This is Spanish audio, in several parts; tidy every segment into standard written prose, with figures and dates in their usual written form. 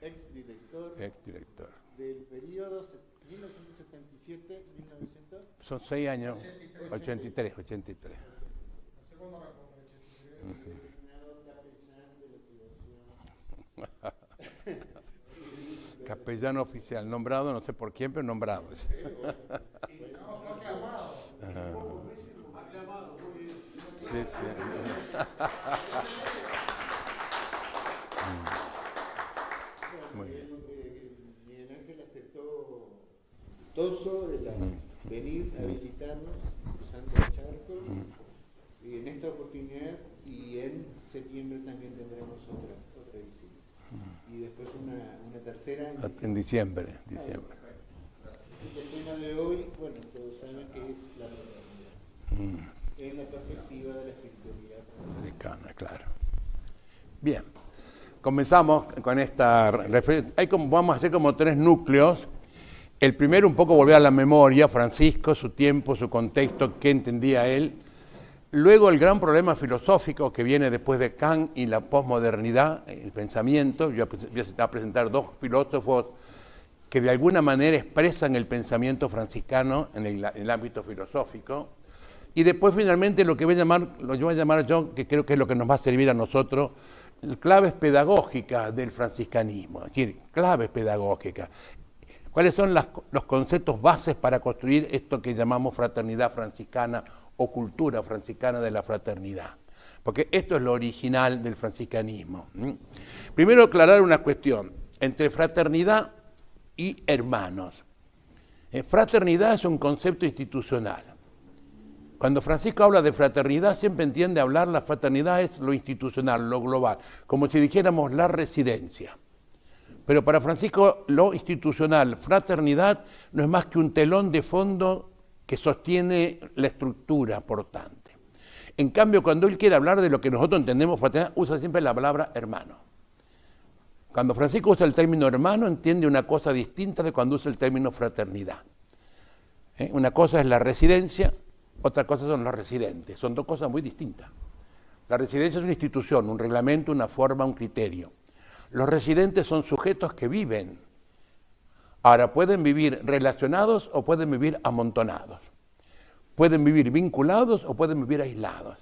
exdirector Exdirector. del periodo 1977-1900. Son 6 años, 83. Designado capellán de la activación. Capellán oficial, nombrado, no sé por quién, pero nombrado. Bueno, Aclamado, muy bien. Sí, sí. Muy bien. Miguel Ángel aceptó gustoso de venir a visitarnos cruzando el charco y en esta oportunidad y en septiembre también tendremos otra visita y después una tercera En diciembre. El tema de hoy, bueno, todos saben que es la fraternidad en la perspectiva de la espiritualidad Franciscana, claro. Bien, comenzamos con esta referencia. Vamos a hacer como 3 núcleos. El primero, un poco volver a la memoria, Francisco, su tiempo, su contexto, qué entendía él. Luego el gran problema filosófico que viene después de Kant y la posmodernidad, el pensamiento. Yo voy a presentar 2 filósofos que de alguna manera expresan el pensamiento franciscano en el ámbito filosófico. Y después finalmente lo que voy a llamar yo, que creo que es lo que nos va a servir a nosotros, claves pedagógicas del franciscanismo, es decir, claves pedagógicas. ¿Cuáles son los conceptos bases para construir esto que llamamos fraternidad franciscana o cultura franciscana de la fraternidad? Porque esto es lo original del franciscanismo. Primero aclarar una cuestión, entre fraternidad y hermanos. Fraternidad es un concepto institucional. Cuando Francisco habla de fraternidad, siempre entiende hablar, la fraternidad es lo institucional, lo global, como si dijéramos la residencia. Pero para Francisco lo institucional, fraternidad, no es más que un telón de fondo que sostiene la estructura portante. En cambio, cuando él quiere hablar de lo que nosotros entendemos fraternidad, usa siempre la palabra hermano. Cuando Francisco usa el término hermano, entiende una cosa distinta de cuando usa el término fraternidad. Una cosa es la residencia, otra cosa son los residentes. Son 2 cosas muy distintas. La residencia es una institución, un reglamento, una forma, un criterio. Los residentes son sujetos que viven. Ahora, pueden vivir relacionados o pueden vivir amontonados. Pueden vivir vinculados o pueden vivir aislados.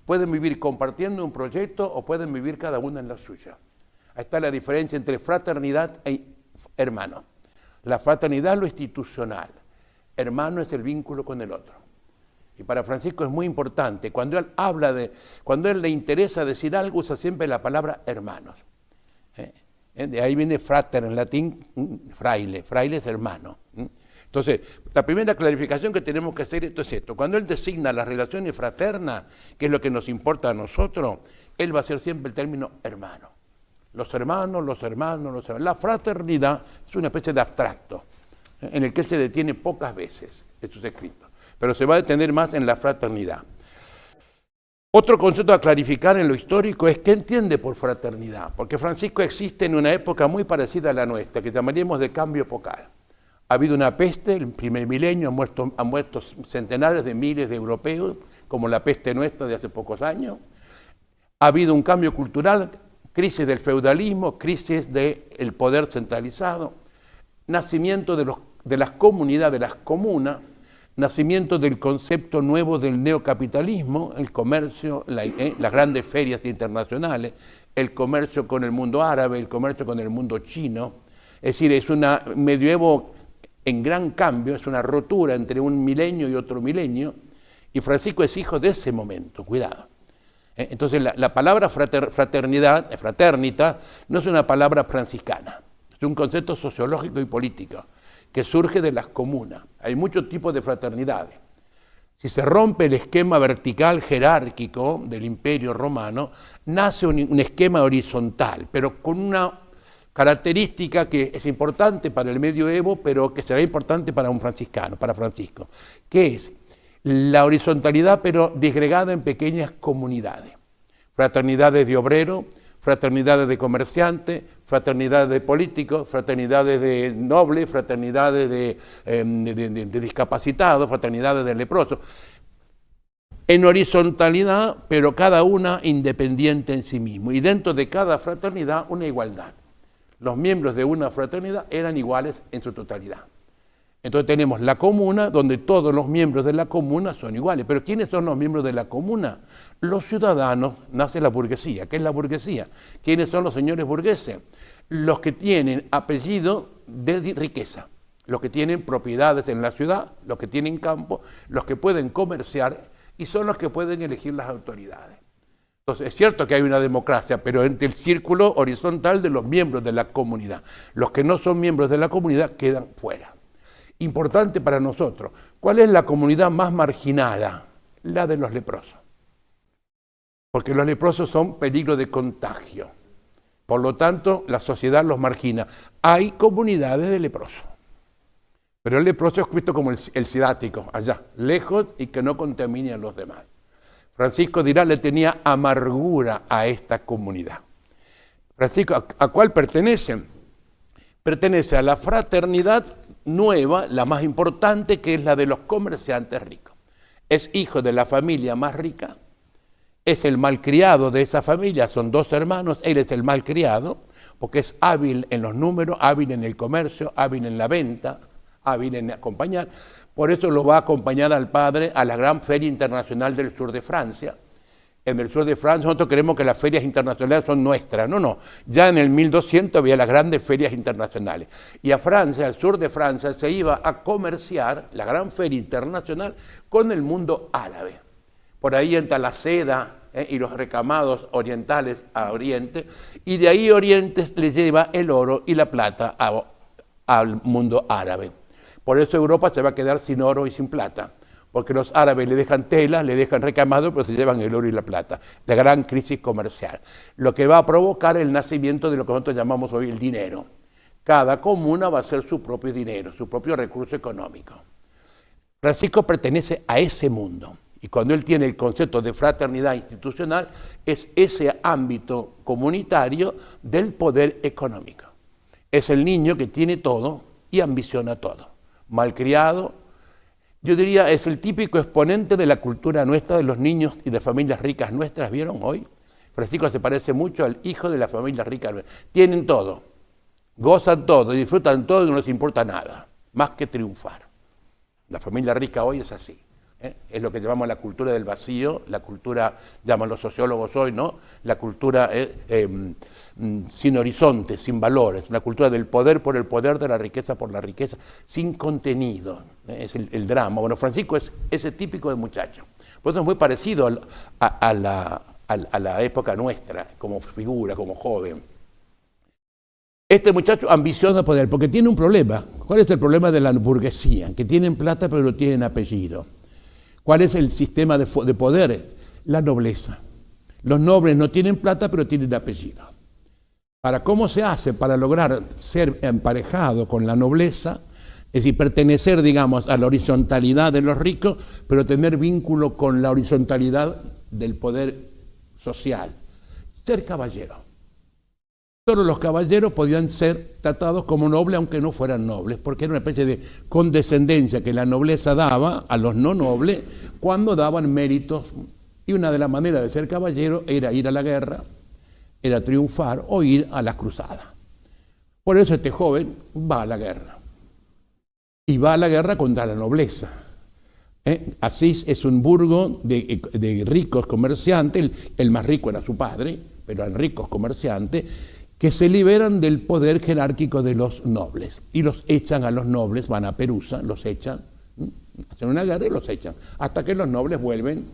Pueden vivir compartiendo un proyecto o pueden vivir cada uno en la suya. Ahí está la diferencia entre fraternidad e hermano. La fraternidad es lo institucional. Hermano es el vínculo con el otro. Y para Francisco es muy importante. Cuando él le interesa decir algo, usa siempre la palabra hermanos. De ahí viene frater en latín, fraile. Fraile es hermano. Entonces, la primera clarificación que tenemos que hacer es esto. Cuando él designa las relaciones fraternas, que es lo que nos importa a nosotros, él va a hacer siempre el término hermano. Los hermanos. La fraternidad es una especie de abstracto, en el que él se detiene pocas veces en sus escritos, pero se va a detener más en la fraternidad. Otro concepto a clarificar en lo histórico es qué entiende por fraternidad, porque Francisco existe en una época muy parecida a la nuestra, que llamaríamos de cambio epocal. Ha habido una peste, el primer milenio, han muerto centenares de miles de europeos, como la peste nuestra de hace pocos años. Ha habido un cambio cultural, crisis del feudalismo, crisis del poder centralizado, nacimiento de las comunidades, de las comunas, nacimiento del concepto nuevo del neocapitalismo, el comercio, las grandes ferias internacionales, el comercio con el mundo árabe, el comercio con el mundo chino. Es decir, es un medioevo en gran cambio, es una rotura entre un milenio y otro milenio, y Francisco es hijo de ese momento, cuidado. Entonces la palabra fraternidad, fraternita, no es una palabra franciscana, es un concepto sociológico y político que surge de las comunas. Hay muchos tipos de fraternidades. Si se rompe el esquema vertical jerárquico del Imperio Romano, nace un esquema horizontal, pero con una característica que es importante para el medioevo, pero que será importante para un franciscano, para Francisco, que es la horizontalidad, pero disgregada en pequeñas comunidades. Fraternidades de obreros, fraternidades de comerciantes, fraternidades de políticos, fraternidades de nobles, fraternidades de discapacitados, fraternidades de leprosos. En horizontalidad, pero cada una independiente en sí mismo. Y dentro de cada fraternidad una igualdad. los miembros de una fraternidad eran iguales en su totalidad. Entonces tenemos la comuna, donde todos los miembros de la comuna son iguales. Pero ¿quiénes son los miembros de la comuna? Los ciudadanos, nace la burguesía. ¿Qué es la burguesía? ¿Quiénes son los señores burgueses? Los que tienen apellido de riqueza, los que tienen propiedades en la ciudad, los que tienen campo, los que pueden comerciar y son los que pueden elegir las autoridades. Entonces, es cierto que hay una democracia, pero entre el círculo horizontal de los miembros de la comunidad. Los que no son miembros de la comunidad quedan fuera. Importante para nosotros, ¿cuál es la comunidad más marginada? La de los leprosos. Porque los leprosos son peligro de contagio. Por lo tanto, la sociedad los margina. Hay comunidades de leprosos. Pero el leproso es visto como el cidático, allá, lejos y que no contamine a los demás. Francisco dirá, le tenía amargura a esta comunidad. Francisco, ¿a cuál pertenece? Pertenece a la fraternidad nueva, la más importante, que es la de los comerciantes ricos. Es hijo de la familia más rica, es el malcriado de esa familia, son dos hermanos, él es el malcriado, porque es hábil en los números, hábil en el comercio, hábil en la venta, hábil en acompañar. Por eso lo va a acompañar al padre a la gran feria internacional del sur de Francia. En el sur de Francia nosotros creemos que las ferias internacionales son nuestras. No, no. Ya en el 1200 había las grandes ferias internacionales. Y a Francia, al sur de Francia, se iba a comerciar la gran feria internacional con el mundo árabe. Por ahí entra la seda y los recamados orientales a Oriente. Y de ahí Oriente le lleva el oro y la plata al mundo árabe. Por eso Europa se va a quedar sin oro y sin plata. Porque los árabes le dejan tela, le dejan recamado, pero se llevan el oro y la plata. La gran crisis comercial. Lo que va a provocar el nacimiento de lo que nosotros llamamos hoy el dinero. Cada comuna va a hacer su propio dinero, su propio recurso económico. Francisco pertenece a ese mundo. Y cuando él tiene el concepto de fraternidad institucional, es ese ámbito comunitario del poder económico. Es el niño que tiene todo y ambiciona todo. Malcriado, yo diría, es el típico exponente de la cultura nuestra, de los niños y de familias ricas nuestras. ¿Vieron hoy? Francisco se parece mucho al hijo de la familia rica. Tienen todo, gozan todo, disfrutan todo y no les importa nada, más que triunfar. La familia rica hoy es así. Es lo que llamamos la cultura del vacío, la cultura, llaman los sociólogos hoy, ¿no? La cultura sin horizontes, sin valores, una cultura del poder por el poder, de la riqueza por la riqueza, sin contenido. Es el drama. Bueno, Francisco es ese típico de muchacho. Por eso es muy parecido a la época nuestra, como figura, como joven. Este muchacho ambiciona poder, porque tiene un problema. ¿Cuál es el problema de la burguesía? Que tienen plata pero no tienen apellido. ¿Cuál es el sistema de poder? La nobleza. Los nobles no tienen plata, pero tienen apellido. ¿Cómo se hace para lograr ser emparejado con la nobleza? Es decir, pertenecer, digamos, a la horizontalidad de los ricos, pero tener vínculo con la horizontalidad del poder social. Ser caballero. Todos los caballeros podían ser tratados como nobles, aunque no fueran nobles, porque era una especie de condescendencia que la nobleza daba a los no nobles cuando daban méritos. Y una de las maneras de ser caballero era ir a la guerra, era triunfar o ir a las cruzadas. Por eso este joven va a la guerra. Y va a la guerra contra la nobleza. Asís es un burgo de ricos comerciantes, el más rico era su padre, pero eran ricos comerciantes, que se liberan del poder jerárquico de los nobles y los echan a los nobles, van a Perusa, los echan, hacen una guerra y los echan, hasta que los nobles vuelven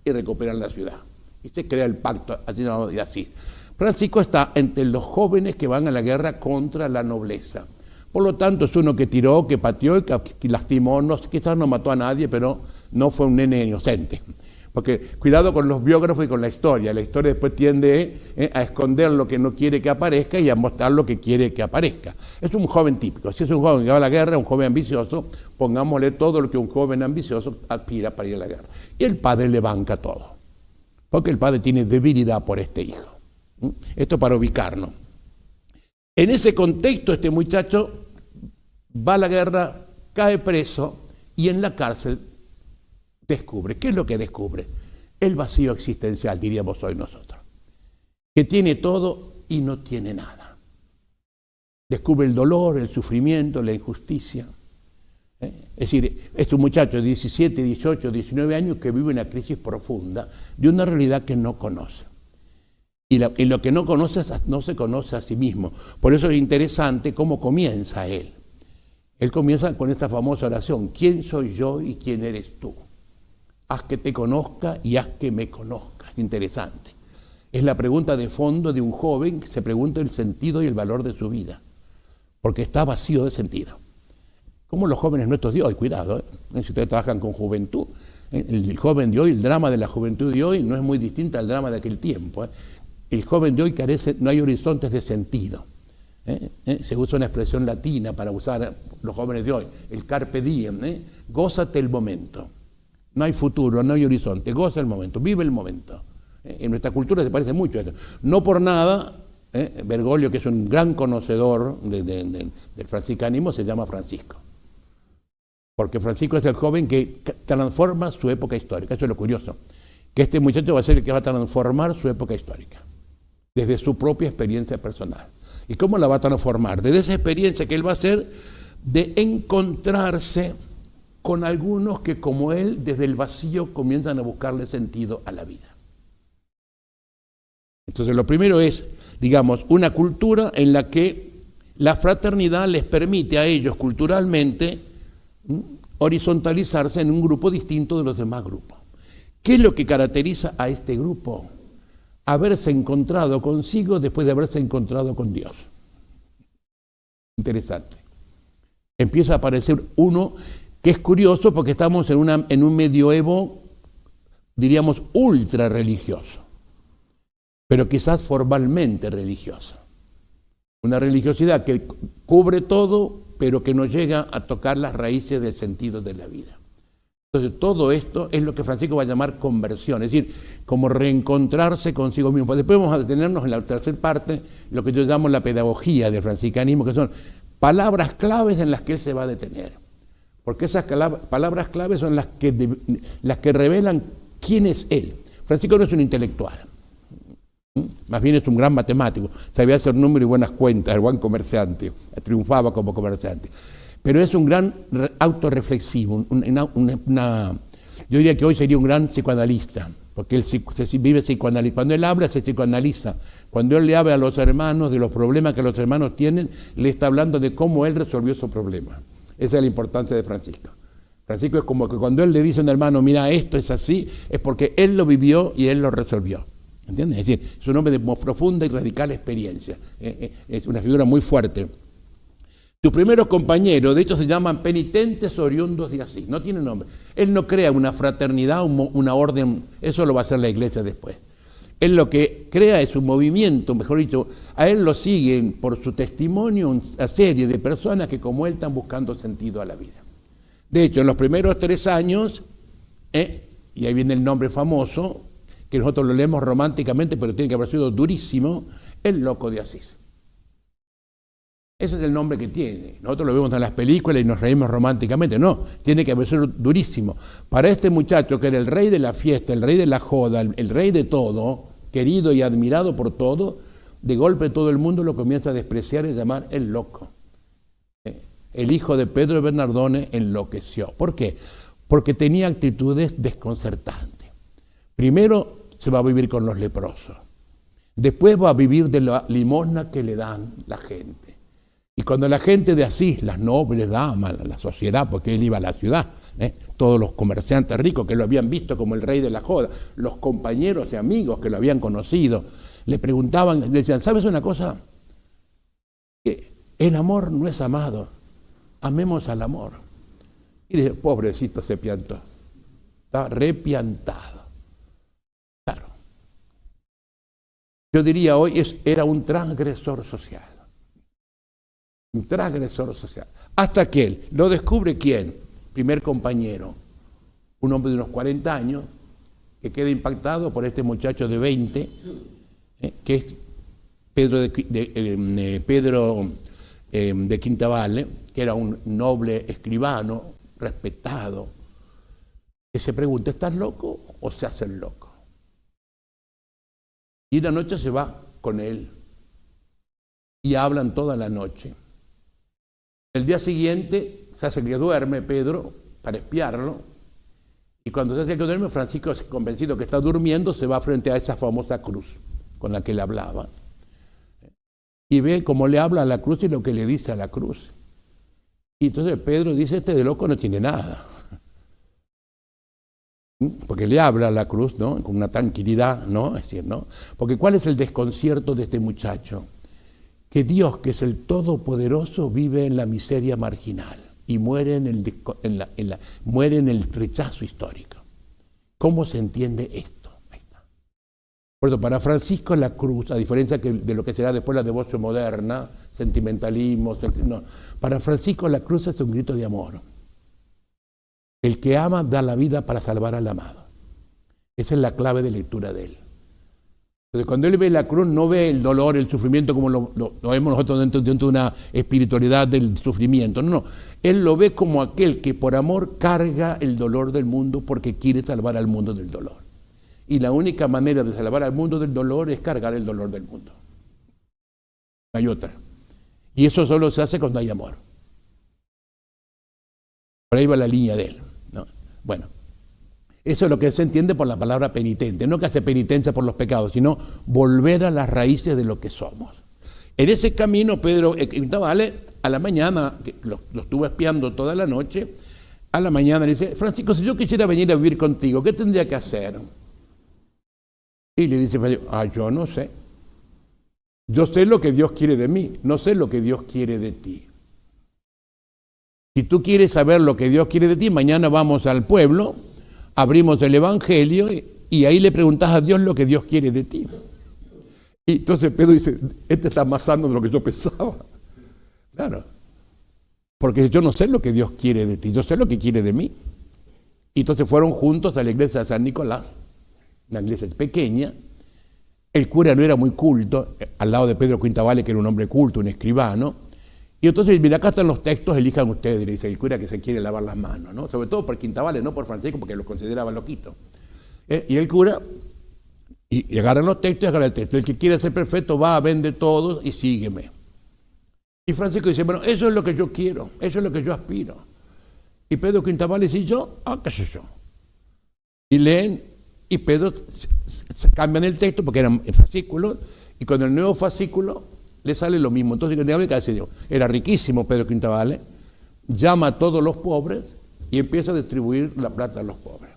y recuperan la ciudad. Y se crea el pacto así llamado de Asís. Francisco está entre los jóvenes que van a la guerra contra la nobleza. Por lo tanto, es uno que tiró, que pateó, que lastimó, quizás no mató a nadie, pero no fue un nene inocente. Porque cuidado con los biógrafos y con la historia. La historia después tiende a esconder lo que no quiere que aparezca y a mostrar lo que quiere que aparezca. Es un joven típico. Si es un joven que va a la guerra, un joven ambicioso, pongámosle todo lo que un joven ambicioso aspira para ir a la guerra. Y el padre le banca todo. Porque el padre tiene debilidad por este hijo. Esto para ubicarnos. En ese contexto, este muchacho va a la guerra, cae preso y en la cárcel descubre. ¿Qué es lo que descubre? El vacío existencial, diríamos hoy nosotros. Que tiene todo y no tiene nada. descubre el dolor, el sufrimiento, la injusticia. Es decir, es un muchacho de 17, 18, 19 años que vive una crisis profunda de una realidad que no conoce. Y lo que no conoce no se conoce a sí mismo. Por eso es interesante cómo comienza él. Él comienza con esta famosa oración: ¿quién soy yo y quién eres tú? Haz que te conozca y haz que me conozcas. Interesante. Es la pregunta de fondo de un joven que se pregunta el sentido y el valor de su vida, porque está vacío de sentido. Como los jóvenes nuestros de hoy, cuidado, si ustedes trabajan con juventud, el joven de hoy, el drama de la juventud de hoy no es muy distinto al drama de aquel tiempo. El joven de hoy carece, no hay horizontes de sentido. Se usa una expresión latina para usar los jóvenes de hoy, el carpe diem, gózate el momento. No hay futuro, no hay horizonte, goza el momento, vive el momento. En nuestra cultura se parece mucho a eso. No por nada, Bergoglio, que es un gran conocedor del franciscanismo, se llama Francisco. Porque Francisco es el joven que transforma su época histórica. Eso es lo curioso. Que este muchacho va a ser el que va a transformar su época histórica, desde su propia experiencia personal. ¿Y cómo la va a transformar? Desde esa experiencia que él va a hacer de encontrarse con algunos que, como él, desde el vacío comienzan a buscarle sentido a la vida. Entonces, lo primero es, digamos, una cultura en la que la fraternidad les permite a ellos culturalmente horizontalizarse en un grupo distinto de los demás grupos. ¿Qué es lo que caracteriza a este grupo? Haberse encontrado consigo después de haberse encontrado con Dios. Interesante. Empieza a aparecer uno que es curioso porque estamos en un medioevo, diríamos, ultra religioso, pero quizás formalmente religioso. Una religiosidad que cubre todo, pero que no llega a tocar las raíces del sentido de la vida. Entonces, todo esto es lo que Francisco va a llamar conversión, es decir, como reencontrarse consigo mismo. Después vamos a detenernos en la tercera parte, lo que yo llamo la pedagogía del franciscanismo, que son palabras claves en las que él se va a detener. Porque esas palabras claves son las que revelan quién es él. Francisco no es un intelectual, más bien es un gran matemático, sabía hacer números y buenas cuentas, el buen comerciante, triunfaba como comerciante. Pero es un gran autorreflexivo, yo diría que hoy sería un gran psicoanalista, porque él vive psicoanalista. Cuando él habla, se psicoanaliza. Cuando él le habla a los hermanos de los problemas que los hermanos tienen, le está hablando de cómo él resolvió esos problemas. Esa es la importancia de Francisco. Francisco es como que cuando él le dice a un hermano, mira, esto es así, es porque él lo vivió y él lo resolvió. ¿Entiendes? Es decir, es un hombre de profunda y radical experiencia. Es una figura muy fuerte. Sus primeros compañeros, de hecho, se llaman penitentes oriundos de Asís. No tiene nombre. Él no crea una fraternidad, una orden. Eso lo va a hacer la iglesia después. Él lo que crea es un movimiento, mejor dicho, a él lo siguen por su testimonio una serie de personas que como él están buscando sentido a la vida. De hecho, en los primeros 3 años, y ahí viene el nombre famoso, que nosotros lo leemos románticamente, pero tiene que haber sido durísimo, el loco de Asís. Ese es el nombre que tiene. Nosotros lo vemos en las películas y nos reímos románticamente. No, tiene que haber sido durísimo. Para este muchacho que era el rey de la fiesta, el rey de la joda, el rey de todo, querido y admirado por todo, de golpe todo el mundo lo comienza a despreciar y llamar el loco. El hijo de Pedro Bernardone enloqueció. ¿Por qué? Porque tenía actitudes desconcertantes. Primero se va a vivir con los leprosos. Después va a vivir de la limosna que le dan la gente. Y cuando la gente de Asís, las nobles damas, la sociedad, porque él iba a la ciudad, todos los comerciantes ricos que lo habían visto como el rey de la joda, los compañeros y amigos que lo habían conocido, le preguntaban, le decían, ¿sabes una cosa? Que el amor no es amado, amemos al amor. Y dice, pobrecito, se piantó, estaba repiantado. Claro. Yo diría hoy, era un transgresor social. Un transgresor social. Hasta que él lo descubre, ¿quién? Primer compañero, un hombre de unos 40 años, que queda impactado por este muchacho de 20, que es Pedro de Quintavalle, que era un noble escribano, respetado, que se pregunta, ¿estás loco o se hace el loco? Y una noche se va con él y hablan toda la noche. El día siguiente se hace que duerme Pedro para espiarlo, y cuando se hace que duerme, Francisco, convencido que está durmiendo, se va frente a esa famosa cruz con la que le hablaba. Y ve cómo le habla a la cruz y lo que le dice a la cruz. Y entonces Pedro dice, este de loco no tiene nada. Porque le habla a la cruz, ¿no? Con una tranquilidad, ¿no? Es decir, ¿no? Porque ¿cuál es el desconcierto de este muchacho? Que Dios, que es el Todopoderoso, vive en la miseria marginal y muere muere en el rechazo histórico. ¿Cómo se entiende esto? Ahí está. Por eso, para Francisco la cruz, a diferencia de lo que será después la devoción moderna, sentimentalismo, no, para Francisco la cruz es un grito de amor. El que ama da la vida para salvar al amado. Esa es la clave de lectura de él. Entonces, cuando él ve la cruz, no ve el dolor, el sufrimiento como lo vemos nosotros dentro de una espiritualidad del sufrimiento. No, no. Él lo ve como aquel que por amor carga el dolor del mundo porque quiere salvar al mundo del dolor. Y la única manera de salvar al mundo del dolor es cargar el dolor del mundo. No hay otra. Y eso solo se hace cuando hay amor. Por ahí va la línea de él, ¿no? Bueno. Eso es lo que se entiende por la palabra penitente, no que hace penitencia por los pecados, sino volver a las raíces de lo que somos. En ese camino, Pedro Quintavale, a la mañana, que lo estuvo espiando toda la noche, a la mañana le dice, Francisco, si yo quisiera venir a vivir contigo, ¿qué tendría que hacer? Y le dice, yo no sé. Yo sé lo que Dios quiere de mí, no sé lo que Dios quiere de ti. Si tú quieres saber lo que Dios quiere de ti, mañana vamos al pueblo, abrimos el Evangelio y ahí le preguntas a Dios lo que Dios quiere de ti. Y entonces Pedro dice, este está más sano de lo que yo pensaba. Claro, porque yo no sé lo que Dios quiere de ti, yo sé lo que quiere de mí. Y entonces fueron juntos a la iglesia de San Nicolás, una iglesia pequeña. El cura no era muy culto, al lado de Pedro Quintavale, que era un hombre culto, un escribano. Y entonces, mira, acá están los textos, elijan ustedes, le dice el cura que se quiere lavar las manos, ¿no? Sobre todo por Quintavale, no por Francisco, porque lo consideraba loquito. Y el cura, y agarran los textos y agarran el texto. El que quiere ser perfecto va, vende todo y sígueme. Y Francisco dice, bueno, eso es lo que yo quiero, eso es lo que yo aspiro. Y Pedro Quintavale dice, ¿yo? ¿Qué sé yo? Y leen, y Pedro cambian el texto porque eran fascículos, y con el nuevo fascículo le sale lo mismo. Entonces, era riquísimo Pedro Quintavale, llama a todos los pobres y empieza a distribuir la plata a los pobres.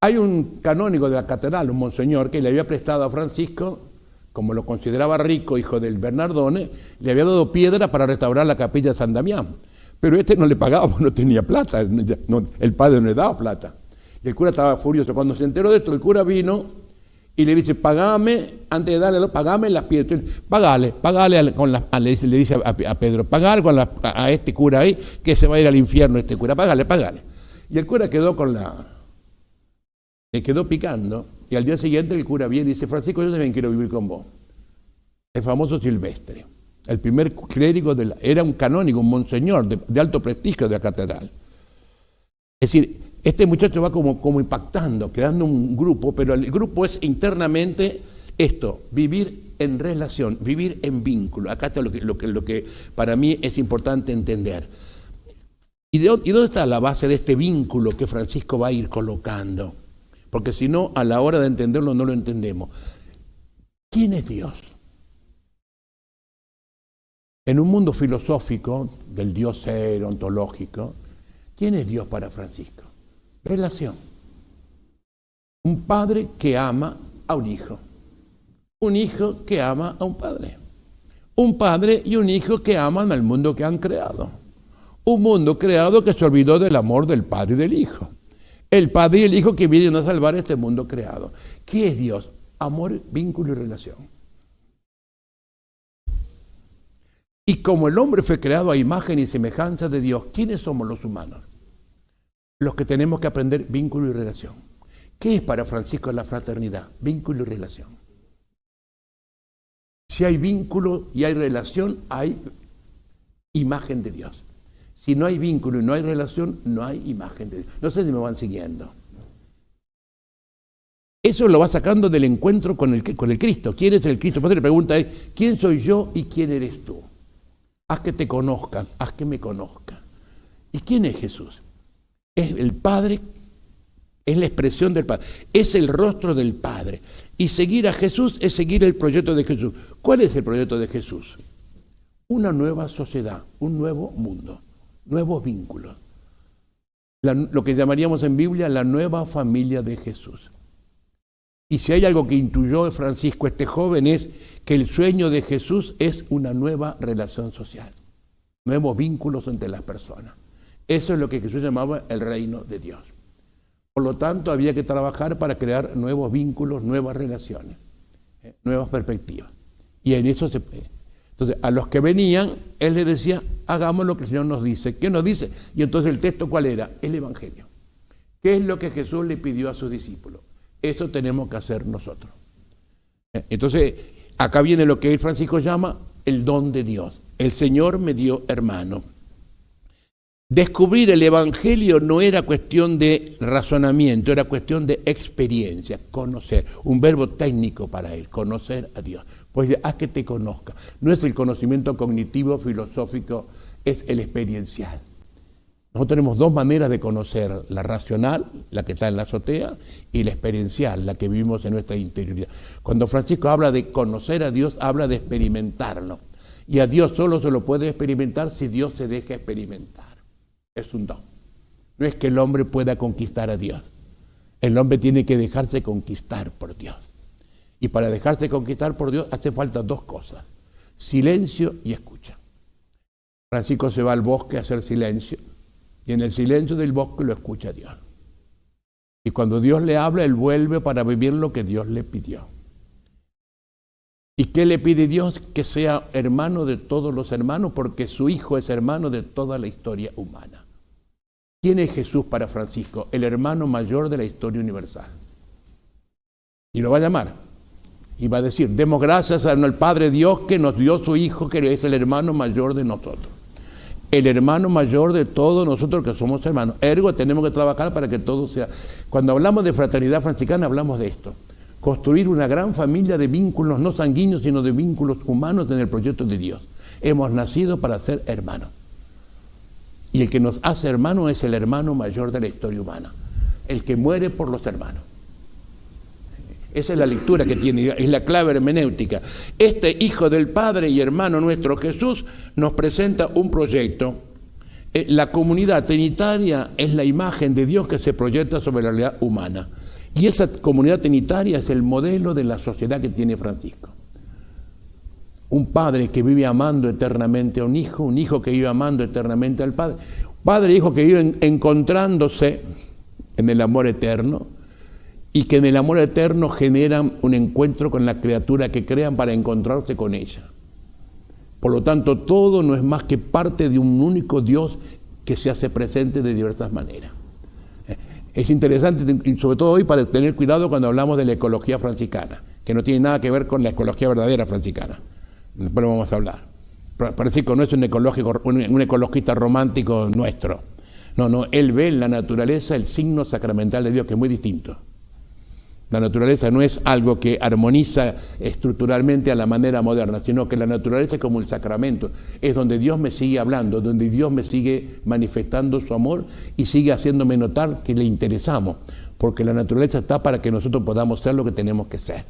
Hay un canónigo de la catedral, un monseñor, que le había prestado a Francisco, como lo consideraba rico, hijo del Bernardone, le había dado piedra para restaurar la capilla de San Damián. Pero no le pagaba, no tenía plata, el padre no le daba plata. Y el cura estaba furioso. Cuando se enteró de esto, el cura vino y le dice, pagame, antes de darle, pagame las piedras. Pagale le dice a Pedro, pagale a este cura ahí, que se va a ir al infierno este cura, pagale. Y el cura quedó le quedó picando, y al día siguiente el cura viene y dice, Francisco, yo también quiero vivir con vos. El famoso Silvestre, el primer clérigo, era un canónigo, un monseñor de alto prestigio de la catedral. Es decir, este muchacho va como impactando, creando un grupo, pero el grupo es internamente esto, vivir en relación, vivir en vínculo. Acá está lo que para mí es importante entender. ¿Y dónde está la base de este vínculo que Francisco va a ir colocando? Porque si no, a la hora de entenderlo no lo entendemos. ¿Quién es Dios? En un mundo filosófico, del Dios ser, ontológico, ¿quién es Dios para Francisco? Relación. Un padre que ama a un hijo. Un hijo que ama a un padre. Un padre y un hijo que aman al mundo que han creado. Un mundo creado que se olvidó del amor del padre y del hijo. El padre y el hijo que vienen a salvar este mundo creado. ¿Qué es Dios? Amor, vínculo y relación. Y como el hombre fue creado a imagen y semejanza de Dios, ¿quiénes somos los humanos? Los que tenemos que aprender vínculo y relación. ¿Qué es para Francisco la fraternidad? Vínculo y relación. Si hay vínculo y hay relación, hay imagen de Dios. Si no hay vínculo y no hay relación, no hay imagen de Dios. No sé si me van siguiendo. eso lo va sacando del encuentro con el Cristo. ¿Quién es el Cristo? Por eso la pregunta es, ¿quién soy yo y quién eres tú? Haz que te conozcan, haz que me conozcan. ¿Y quién es Jesús? Es el Padre, es la expresión del Padre, es el rostro del Padre. Y seguir a Jesús es seguir el proyecto de Jesús. ¿Cuál es el proyecto de Jesús? Una nueva sociedad, un nuevo mundo, nuevos vínculos. Lo que llamaríamos en Biblia la nueva familia de Jesús. Y si hay algo que intuyó Francisco, este joven, es que el sueño de Jesús es una nueva relación social, nuevos vínculos entre las personas. Eso es lo que Jesús llamaba el reino de Dios. Por lo tanto, había que trabajar para crear nuevos vínculos, nuevas relaciones, nuevas perspectivas. Y en eso entonces, a los que venían, él les decía, hagamos lo que el Señor nos dice. ¿Qué nos dice? Y entonces el texto, ¿cuál era? El Evangelio. ¿Qué es lo que Jesús le pidió a sus discípulos? Eso tenemos que hacer nosotros. Entonces, acá viene lo que Francisco llama el don de Dios. El Señor me dio hermano. Descubrir el Evangelio no era cuestión de razonamiento, era cuestión de experiencia, conocer. Un verbo técnico para él, conocer a Dios. Pues haz que te conozca. No es el conocimiento cognitivo, filosófico, es el experiencial. Nosotros tenemos dos maneras de conocer, la racional, la que está en la azotea, y la experiencial, la que vivimos en nuestra interioridad. Cuando Francisco habla de conocer a Dios, habla de experimentarlo. Y a Dios solo se lo puede experimentar si Dios se deja experimentar. Es un don. No es que el hombre pueda conquistar a Dios. El hombre tiene que dejarse conquistar por Dios. Y para dejarse conquistar por Dios hace falta dos cosas: silencio y escucha. Francisco se va al bosque a hacer silencio, y en el silencio del bosque lo escucha a Dios. Y cuando Dios le habla, él vuelve para vivir lo que Dios le pidió. ¿Y qué le pide Dios? Que sea hermano de todos los hermanos, porque su Hijo es hermano de toda la historia humana. ¿Quién es Jesús para Francisco? El hermano mayor de la historia universal. Y lo va a llamar. Y va a decir, demos gracias al Padre Dios que nos dio su Hijo, que es el hermano mayor de nosotros. El hermano mayor de todos nosotros que somos hermanos. Ergo, tenemos que trabajar para que todo sea... Cuando hablamos de fraternidad franciscana, hablamos de esto. Construir una gran familia de vínculos, no sanguíneos, sino de vínculos humanos en el proyecto de Dios. Hemos nacido para ser hermanos. Y el que nos hace hermanos es el hermano mayor de la historia humana. El que muere por los hermanos. Esa es la lectura que tiene, es la clave hermenéutica. Este Hijo del Padre y hermano nuestro Jesús nos presenta un proyecto. La comunidad trinitaria es la imagen de Dios que se proyecta sobre la realidad humana. Y esa comunidad trinitaria es el modelo de la sociedad que tiene Francisco. Un padre que vive amando eternamente a un hijo que vive amando eternamente al padre, padre e hijo que viven encontrándose en el amor eterno, y que en el amor eterno generan un encuentro con la criatura que crean para encontrarse con ella. Por lo tanto, todo no es más que parte de un único Dios que se hace presente de diversas maneras. Es interesante, y sobre todo hoy, para tener cuidado cuando hablamos de la ecología franciscana, que no tiene nada que ver con la ecología verdadera franciscana. Después vamos a hablar. Francisco no es un ecologista romántico nuestro. No, él ve en la naturaleza el signo sacramental de Dios, que es muy distinto. La naturaleza no es algo que armoniza estructuralmente a la manera moderna, sino que la naturaleza es como el sacramento, es donde Dios me sigue hablando, donde Dios me sigue manifestando su amor y sigue haciéndome notar que le interesamos, porque la naturaleza está para que nosotros podamos ser lo que tenemos que ser.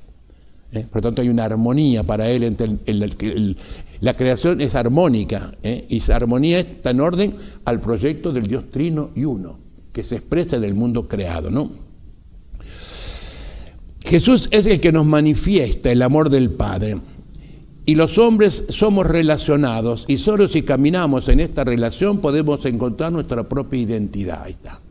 Por lo tanto, hay una armonía para él, la creación es armónica, y esa armonía está en orden al proyecto del Dios trino y uno, que se expresa en el mundo creado, ¿no? Jesús es el que nos manifiesta el amor del Padre, y los hombres somos relacionados, y solo si caminamos en esta relación podemos encontrar nuestra propia identidad. Ahí está.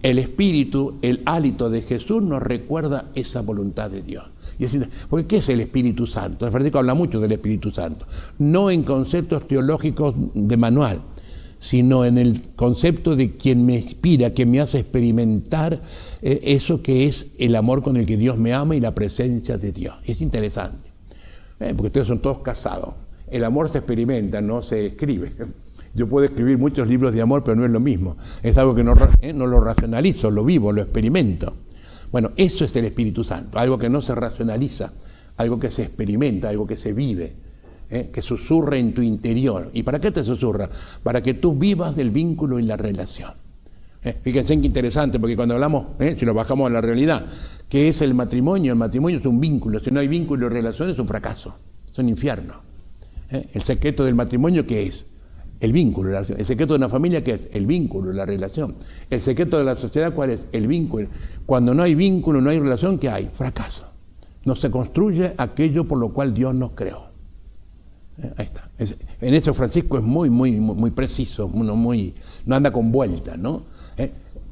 El Espíritu, el hálito de Jesús nos recuerda esa voluntad de Dios. Y así, porque ¿qué es el Espíritu Santo? Francisco habla mucho del Espíritu Santo, no en conceptos teológicos de manual, sino en el concepto de quien me inspira, quien me hace experimentar eso que es el amor con el que Dios me ama y la presencia de Dios. Es interesante, porque ustedes son todos casados. El amor se experimenta, no se escribe. Yo puedo escribir muchos libros de amor, pero no es lo mismo. Es algo que no lo racionalizo, lo vivo, lo experimento. Bueno, eso es el Espíritu Santo, algo que no se racionaliza, algo que se experimenta, algo que se vive, que susurra en tu interior. ¿Y para qué te susurra? Para que tú vivas del vínculo y la relación. Fíjense qué interesante, porque cuando hablamos, si lo bajamos a la realidad, ¿qué es el matrimonio? El matrimonio es un vínculo. Si no hay vínculo y relación es un fracaso, es un infierno. El secreto del matrimonio, ¿qué es? El vínculo, la relación. El secreto de una familia, ¿qué es? El vínculo, la relación. El secreto de la sociedad, ¿cuál es? El vínculo. Cuando no hay vínculo, no hay relación, ¿qué hay? Fracaso. No se construye aquello por lo cual Dios nos creó. Ahí está. En eso Francisco es muy preciso, no anda con vuelta, ¿no?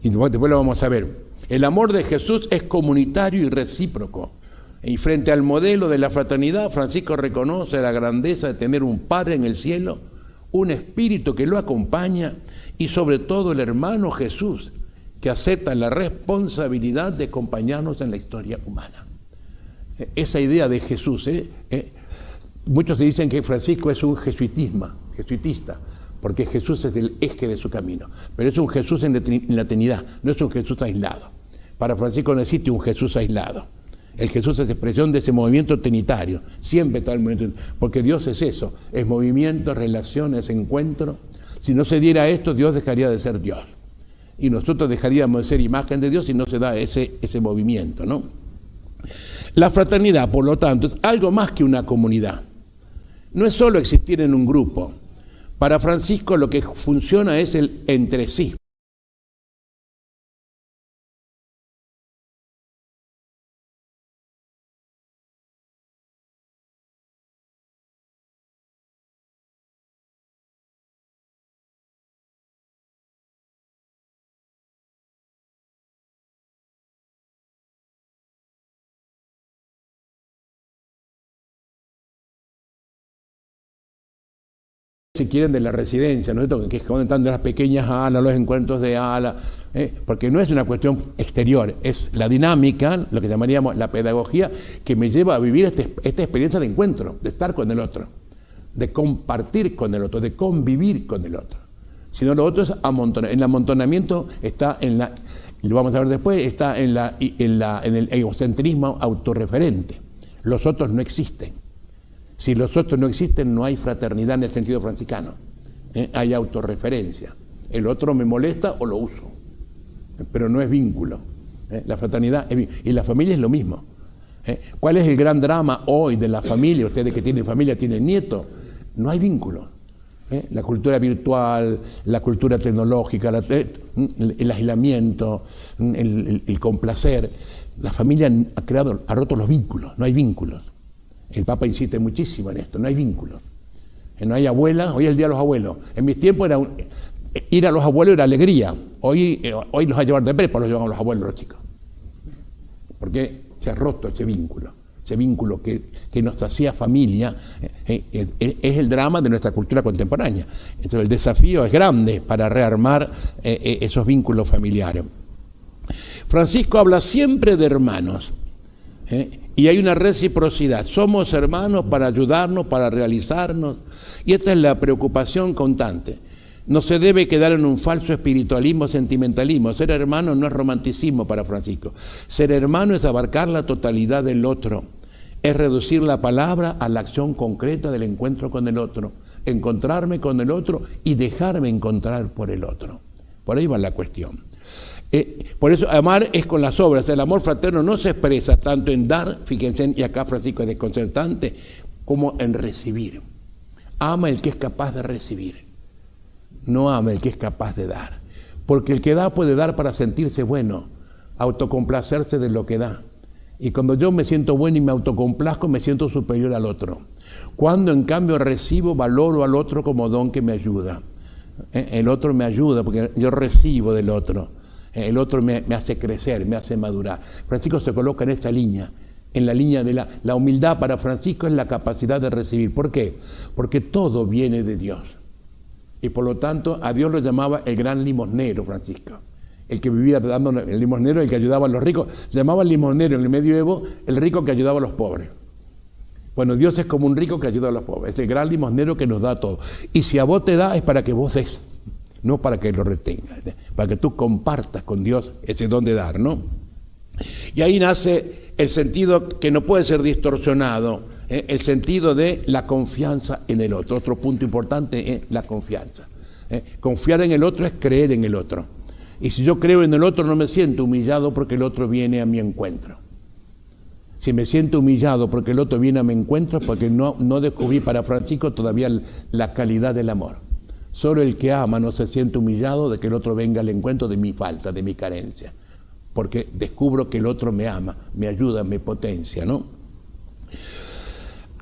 Y después lo vamos a ver. El amor de Jesús es comunitario y recíproco. Y frente al modelo de la fraternidad, Francisco reconoce la grandeza de tener un Padre en el cielo, un Espíritu que lo acompaña y sobre todo el hermano Jesús, que acepta la responsabilidad de acompañarnos en la historia humana. Esa idea de Jesús, muchos dicen que Francisco es un jesuitista, porque Jesús es el eje de su camino, pero es un Jesús en la Trinidad, no es un Jesús aislado. Para Francisco no existe un Jesús aislado. El Jesús es expresión de ese movimiento trinitario, siempre está el movimiento, porque Dios es eso, es movimiento, relaciones, encuentro. Si no se diera esto, Dios dejaría de ser Dios. Y nosotros dejaríamos de ser imagen de Dios si no se da ese movimiento, ¿no? La fraternidad, por lo tanto, es algo más que una comunidad. No es solo existir en un grupo. Para Francisco lo que funciona es el entre sí. Si quieren, de la residencia, ¿no? Que están de las pequeñas alas, los encuentros de ala, porque no es una cuestión exterior, es la dinámica, lo que llamaríamos la pedagogía, que me lleva a vivir esta experiencia de encuentro, de estar con el otro, de compartir con el otro, de convivir con el otro. Si no, lo otro es amontonar. El amontonamiento está lo vamos a ver después, está en el egocentrismo autorreferente. Los otros no existen. Si los otros no existen, no hay fraternidad en el sentido franciscano. Hay autorreferencia. El otro me molesta o lo uso, pero no es vínculo. La fraternidad es vínculo. Y la familia es lo mismo. ¿Cuál es el gran drama hoy de la familia? Ustedes que tienen familia, tienen nietos. No hay vínculo. La cultura virtual, la cultura tecnológica, el aislamiento, el complacer. La familia ha roto los vínculos, no hay vínculos. El Papa insiste muchísimo en esto, no hay vínculos. No hay abuela, hoy es el día de los abuelos. En mis tiempos ir a los abuelos era alegría. Hoy los va a llevar de prepa, los llevan a los abuelos los chicos. Porque se ha roto ese vínculo que nos hacía familia, es el drama de nuestra cultura contemporánea. Entonces el desafío es grande para rearmar esos vínculos familiares. Francisco habla siempre de hermanos. Y hay una reciprocidad. Somos hermanos para ayudarnos, para realizarnos. Y esta es la preocupación constante. No se debe quedar en un falso espiritualismo, sentimentalismo. Ser hermano no es romanticismo para Francisco. Ser hermano es abarcar la totalidad del otro. Es reducir la palabra a la acción concreta del encuentro con el otro. Encontrarme con el otro y dejarme encontrar por el otro. Por ahí va la cuestión. Por eso amar es con las obras. El amor fraterno no se expresa tanto en dar, fíjense, y acá Francisco es desconcertante, como en recibir. Ama el que es capaz de recibir, no ama el que es capaz de dar. Porque el que da puede dar para sentirse bueno, autocomplacerse de lo que da. Y cuando yo me siento bueno y me autocomplazco, me siento superior al otro. Cuando en cambio recibo, valoro al otro como don que me ayuda. El otro me ayuda porque yo recibo del otro. El otro me hace crecer, me hace madurar. Francisco se coloca en esta línea, en la línea de la humildad. Para Francisco es la capacidad de recibir. ¿Por qué? Porque todo viene de Dios. Y por lo tanto, a Dios lo llamaba el gran limosnero, Francisco. El que vivía dando el limosnero, el que ayudaba a los ricos. Se llamaba el limosnero en el medioevo, el rico que ayudaba a los pobres. Bueno, Dios es como un rico que ayuda a los pobres. Es el gran limosnero que nos da todo. Y si a vos te da, es para que vos des. No para que lo retengas, para que tú compartas con Dios ese don de dar, ¿no? Y ahí nace el sentido que no puede ser distorsionado, el sentido de la confianza en el otro. Otro punto importante es la confianza. Confiar en el otro es creer en el otro. Y si yo creo en el otro, no me siento humillado porque el otro viene a mi encuentro. Si me siento humillado porque el otro viene a mi encuentro, es porque no descubrí para Francisco todavía la calidad del amor. Solo el que ama no se siente humillado de que el otro venga al encuentro de mi falta, de mi carencia. Porque descubro que el otro me ama, me ayuda, me potencia, ¿no?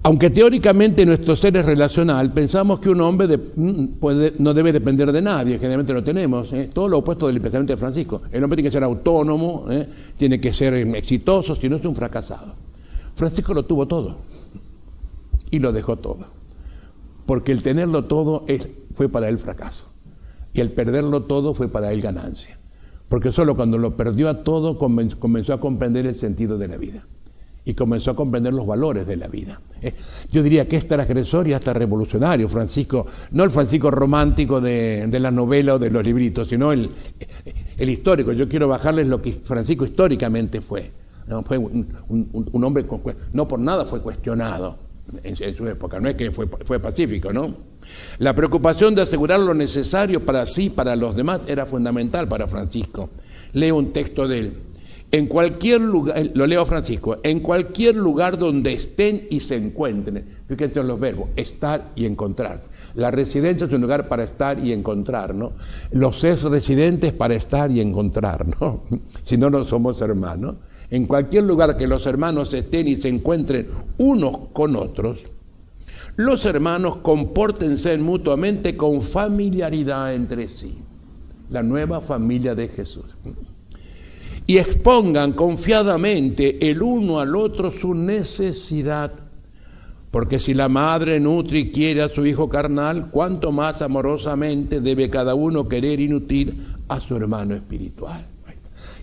Aunque teóricamente nuestro ser es relacional, pensamos que un hombre no debe depender de nadie, generalmente lo tenemos, todo lo opuesto del pensamiento de Francisco. El hombre tiene que ser autónomo, tiene que ser exitoso, si no es un fracasado. Francisco lo tuvo todo y lo dejó todo, porque el tenerlo todo fue para él fracaso y el perderlo todo fue para él ganancia, porque solo cuando lo perdió a todo comenzó a comprender el sentido de la vida. Y comenzó a comprender los valores de la vida. Yo diría que es transgresor y hasta revolucionario, Francisco, no el Francisco romántico de la novela o de los libritos, sino el histórico. Yo quiero bajarles lo que Francisco históricamente fue. ¿No? Fue un hombre, no por nada fue cuestionado en su época, no es que fue pacífico, ¿no? La preocupación de asegurar lo necesario para sí, para los demás, era fundamental para Francisco. Leo un texto de él. En cualquier lugar, lo leo a Francisco, en cualquier lugar donde estén y se encuentren, fíjense en los verbos, estar y encontrarse. La residencia es un lugar para estar y encontrar, ¿no? Los ex residentes para estar y encontrar, ¿no? Si no, no somos hermanos. En cualquier lugar que los hermanos estén y se encuentren unos con otros, los hermanos compórtense mutuamente con familiaridad entre sí. La nueva familia de Jesús. Y expongan confiadamente el uno al otro su necesidad. Porque si la madre nutre y quiere a su hijo carnal, cuánto más amorosamente debe cada uno querer y nutrir a su hermano espiritual.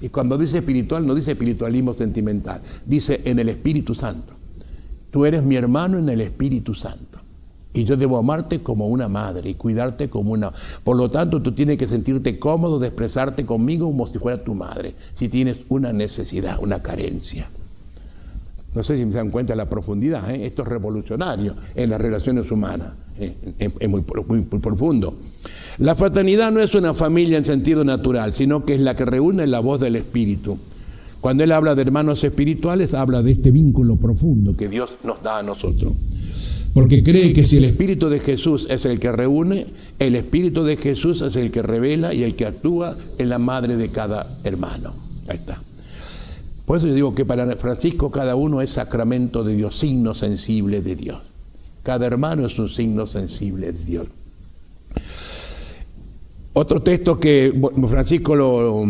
Y cuando dice espiritual, no dice espiritualismo sentimental, dice en el Espíritu Santo. Tú eres mi hermano en el Espíritu Santo. Y yo debo amarte como una madre y cuidarte como una... Por lo tanto, tú tienes que sentirte cómodo de expresarte conmigo como si fuera tu madre, si tienes una necesidad, una carencia. No sé si me dan cuenta de la profundidad, esto es revolucionario en las relaciones humanas, es muy profundo. La fraternidad no es una familia en sentido natural, sino que es la que reúne la voz del Espíritu. Cuando él habla de hermanos espirituales, habla de este vínculo profundo que Dios nos da a nosotros. Porque cree que si el Espíritu de Jesús es el que reúne, el Espíritu de Jesús es el que revela y el que actúa en la madre de cada hermano. Ahí está. Por eso yo digo que para Francisco cada uno es sacramento de Dios, signo sensible de Dios. Cada hermano es un signo sensible de Dios. Otro texto que Francisco lo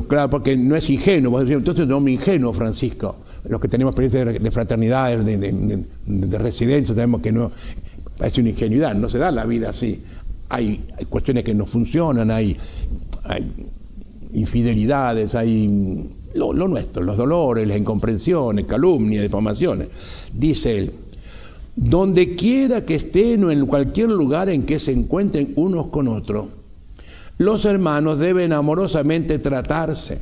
claro, porque no es ingenuo, entonces no me ingenuo Francisco. Los que tenemos experiencia de fraternidad, de residencia, sabemos que no es una ingenuidad, no se da la vida así. Hay cuestiones que no funcionan, hay infidelidades, hay lo nuestro, los dolores, las incomprensiones, calumnias, difamaciones. Dice él, donde quiera que estén o en cualquier lugar en que se encuentren unos con otros, los hermanos deben amorosamente tratarse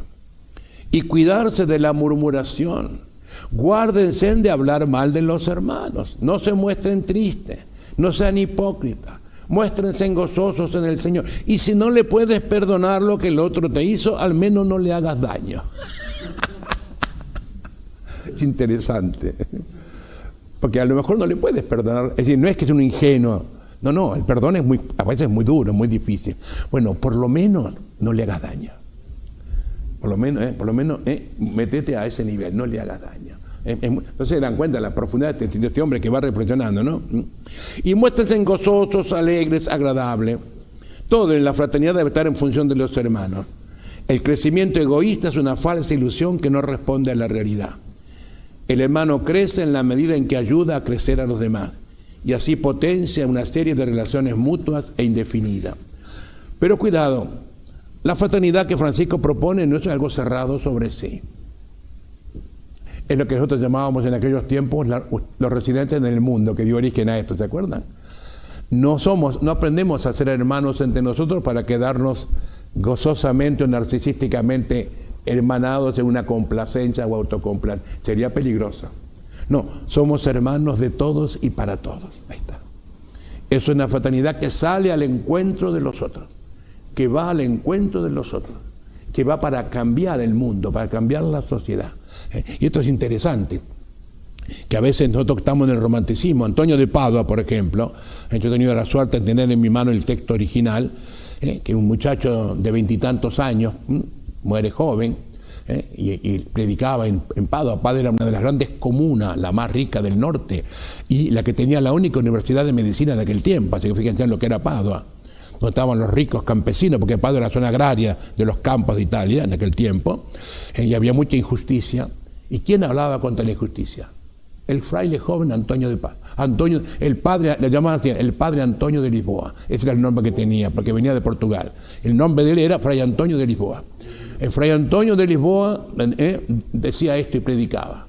y cuidarse de la murmuración. Guárdense de hablar mal de los hermanos, no se muestren tristes, no sean hipócritas, muéstrense gozosos en el Señor. Y si no le puedes perdonar lo que el otro te hizo, al menos no le hagas daño. Es interesante, porque a lo mejor no le puedes perdonar, es decir, no es que es un ingenuo, no, el perdón a veces es muy duro, muy difícil. Bueno, por lo menos no le hagas daño. Por lo menos, métete a ese nivel, no le hagas daño. No se dan cuenta de la profundidad de este hombre que va reflexionando, ¿no? Y muéstrense gozosos, alegres, agradables. Todo en la fraternidad debe estar en función de los hermanos. El crecimiento egoísta es una falsa ilusión que no responde a la realidad. El hermano crece en la medida en que ayuda a crecer a los demás y así potencia una serie de relaciones mutuas e indefinidas. Pero cuidado, la fraternidad que Francisco propone no es algo cerrado sobre sí. Es lo que nosotros llamábamos en aquellos tiempos los residentes en el mundo, que dio origen a esto, ¿se acuerdan? No aprendemos a ser hermanos entre nosotros para quedarnos gozosamente o narcisísticamente hermanados en una complacencia o autocomplacencia. Sería peligroso. No, somos hermanos de todos y para todos. Ahí está. Es una fraternidad que sale al encuentro de los otros, que va al encuentro de los otros, que va para cambiar el mundo, para cambiar la sociedad. Y esto es interesante, que a veces nosotros estamos en el romanticismo. Antonio de Padua, por ejemplo, yo he tenido la suerte de tener en mi mano el texto original, que un muchacho de 20 y tantos años, muere joven, y predicaba en Padua. Padua era una de las grandes comunas, la más rica del norte, y la que tenía la única universidad de medicina de aquel tiempo. Así que fíjense en lo que era Padua, donde estaban los ricos campesinos, porque Padua era la zona agraria de los campos de Italia en aquel tiempo, y había mucha injusticia. ¿Y quién hablaba contra la injusticia? El fraile joven Antonio de Padua. Antonio, el padre, le llamaban así, el padre Antonio de Lisboa. Ese era el nombre que tenía, porque venía de Portugal. El nombre de él era Fray Antonio de Lisboa. El Fray Antonio de Lisboa decía esto y predicaba.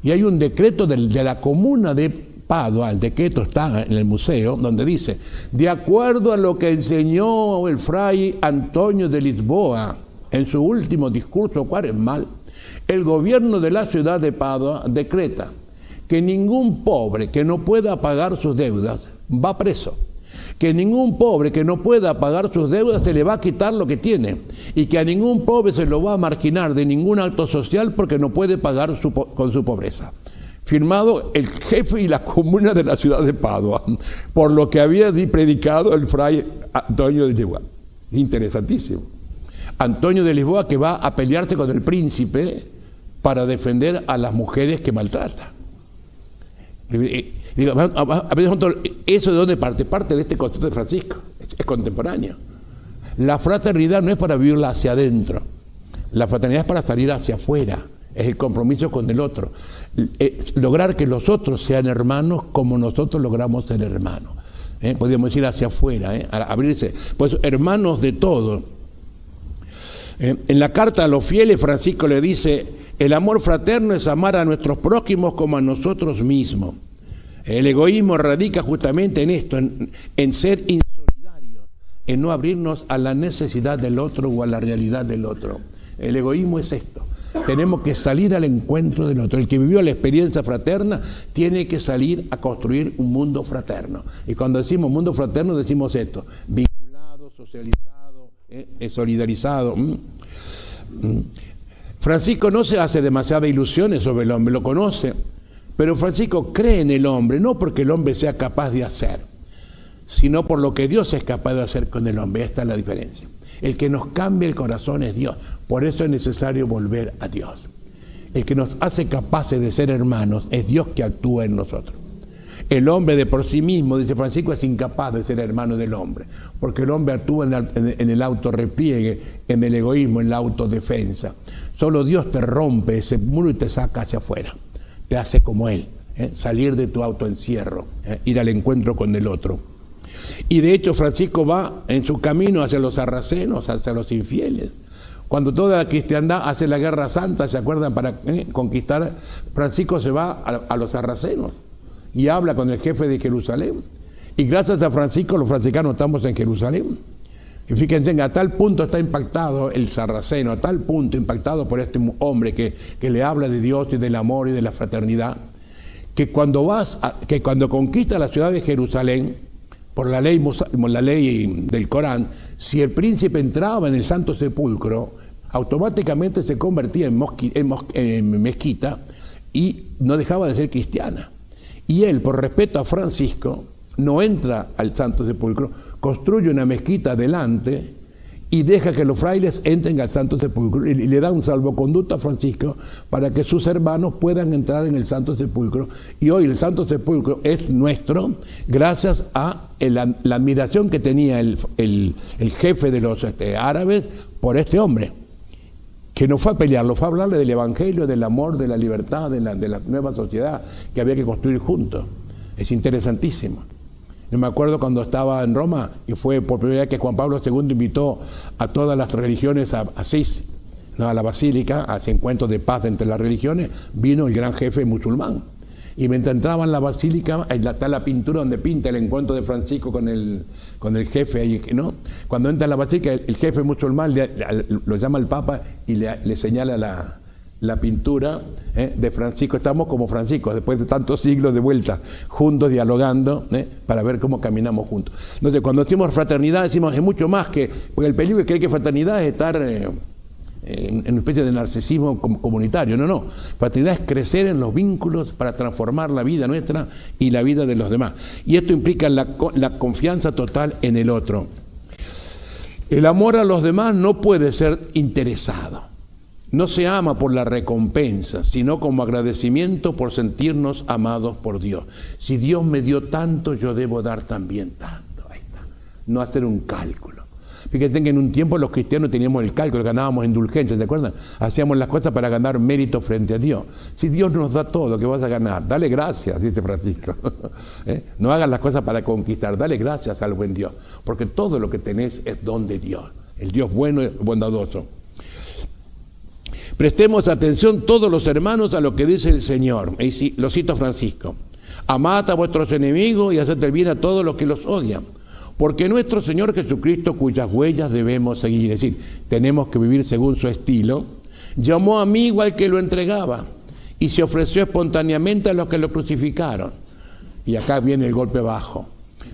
Y hay un decreto de la comuna de Padua, el decreto está en el museo, donde dice: de acuerdo a lo que enseñó el Fray Antonio de Lisboa en su último discurso cuaresmal, el gobierno de la ciudad de Padua decreta que ningún pobre que no pueda pagar sus deudas va preso, que ningún pobre que no pueda pagar sus deudas se le va a quitar lo que tiene, y que a ningún pobre se lo va a marginar de ningún acto social porque no puede pagar con su pobreza. Firmado el jefe y la comuna de la ciudad de Padua, por lo que había predicado el fray Antonio de Lisboa. Interesantísimo. Antonio de Lisboa, que va a pelearse con el príncipe para defender a las mujeres que maltrata. ¿Eso de dónde parte? Parte de este concepto de Francisco, es contemporáneo. La fraternidad no es para vivirla hacia adentro, la fraternidad es para salir hacia afuera, es el compromiso con el otro, lograr que los otros sean hermanos como nosotros logramos ser hermanos. Podríamos decir hacia afuera, abrirse, pues hermanos de todos. En la carta a los fieles, Francisco le dice: el amor fraterno es amar a nuestros prójimos como a nosotros mismos. El egoísmo radica justamente en esto, en ser insolidarios, en no abrirnos a la necesidad del otro o a la realidad del otro. El egoísmo es esto. Tenemos que salir al encuentro del otro. El que vivió la experiencia fraterna tiene que salir a construir un mundo fraterno. Y cuando decimos mundo fraterno decimos esto: vinculado, socializado, solidarizado. Francisco no se hace demasiadas ilusiones sobre el hombre, lo conoce, pero Francisco cree en el hombre, no porque el hombre sea capaz de hacer, sino por lo que Dios es capaz de hacer con el hombre. Esta es la diferencia. El que nos cambia el corazón es Dios, por eso es necesario volver a Dios. El que nos hace capaces de ser hermanos es Dios que actúa en nosotros. El hombre de por sí mismo, dice Francisco, es incapaz de ser hermano del hombre, porque el hombre actúa en el autorrepliegue, en el egoísmo, en la autodefensa. Solo Dios te rompe ese muro y te saca hacia afuera, te hace como Él, salir de tu autoencierro, ir al encuentro con el otro. Y de hecho Francisco va en su camino hacia los sarracenos, hacia los infieles. Cuando toda la cristiandad hace la guerra santa, ¿se acuerdan? Para conquistar, Francisco se va a los sarracenos y habla con el jefe de Jerusalén. Y gracias a Francisco, los franciscanos estamos en Jerusalén. Y fíjense, a tal punto está impactado el sarraceno, a tal punto impactado por este hombre que le habla de Dios y del amor y de la fraternidad, que cuando conquista la ciudad de Jerusalén, por la ley del Corán, si el príncipe entraba en el Santo Sepulcro, automáticamente se convertía en mezquita y no dejaba de ser cristiana. Y él, por respeto a Francisco, no entra al Santo Sepulcro, construye una mezquita adelante y deja que los frailes entren al Santo Sepulcro y le da un salvoconducto a Francisco para que sus hermanos puedan entrar en el Santo Sepulcro. Y hoy el Santo Sepulcro es nuestro gracias a la admiración que tenía el jefe de los árabes por este hombre, que no fue a pelearlo, fue a hablarle del evangelio, del amor, de la libertad, de la nueva sociedad que había que construir juntos. Es interesantísimo. Yo me acuerdo cuando estaba en Roma, y fue por primera vez que Juan Pablo II invitó a todas las religiones a Asís, a la basílica, a ese encuentro de paz entre las religiones, vino el gran jefe musulmán. Y mientras entraba en la basílica, ahí está la pintura donde pinta el encuentro de Francisco con el jefe ahí, ¿no? Cuando entra en la basílica, el jefe musulmán lo llama al Papa y le señala la pintura de Francisco. Estamos como Francisco, después de tantos siglos de vuelta, juntos, dialogando, para ver cómo caminamos juntos. Entonces, cuando decimos fraternidad, decimos es mucho más que, porque el peligro es creer que fraternidad es estar en una especie de narcisismo comunitario. No. Fraternidad es crecer en los vínculos para transformar la vida nuestra y la vida de los demás. Y esto implica la confianza total en el otro. El amor a los demás no puede ser interesado. No se ama por la recompensa, sino como agradecimiento por sentirnos amados por Dios. Si Dios me dio tanto, yo debo dar también tanto. Ahí está. No hacer un cálculo. Fíjense que en un tiempo los cristianos teníamos el cálculo, ganábamos indulgencias, ¿se acuerdan? Hacíamos las cosas para ganar mérito frente a Dios. Si Dios nos da todo, ¿qué vas a ganar? Dale gracias, dice Francisco. No hagas las cosas para conquistar, dale gracias al buen Dios, porque todo lo que tenés es don de Dios, el Dios bueno y bondadoso. Prestemos atención todos los hermanos a lo que dice el Señor. Lo cito Francisco. Amad a vuestros enemigos y haced el bien a todos los que los odian. Porque nuestro Señor Jesucristo, cuyas huellas debemos seguir, es decir, tenemos que vivir según su estilo, llamó amigo al que lo entregaba y se ofreció espontáneamente a los que lo crucificaron. Y acá viene el golpe bajo.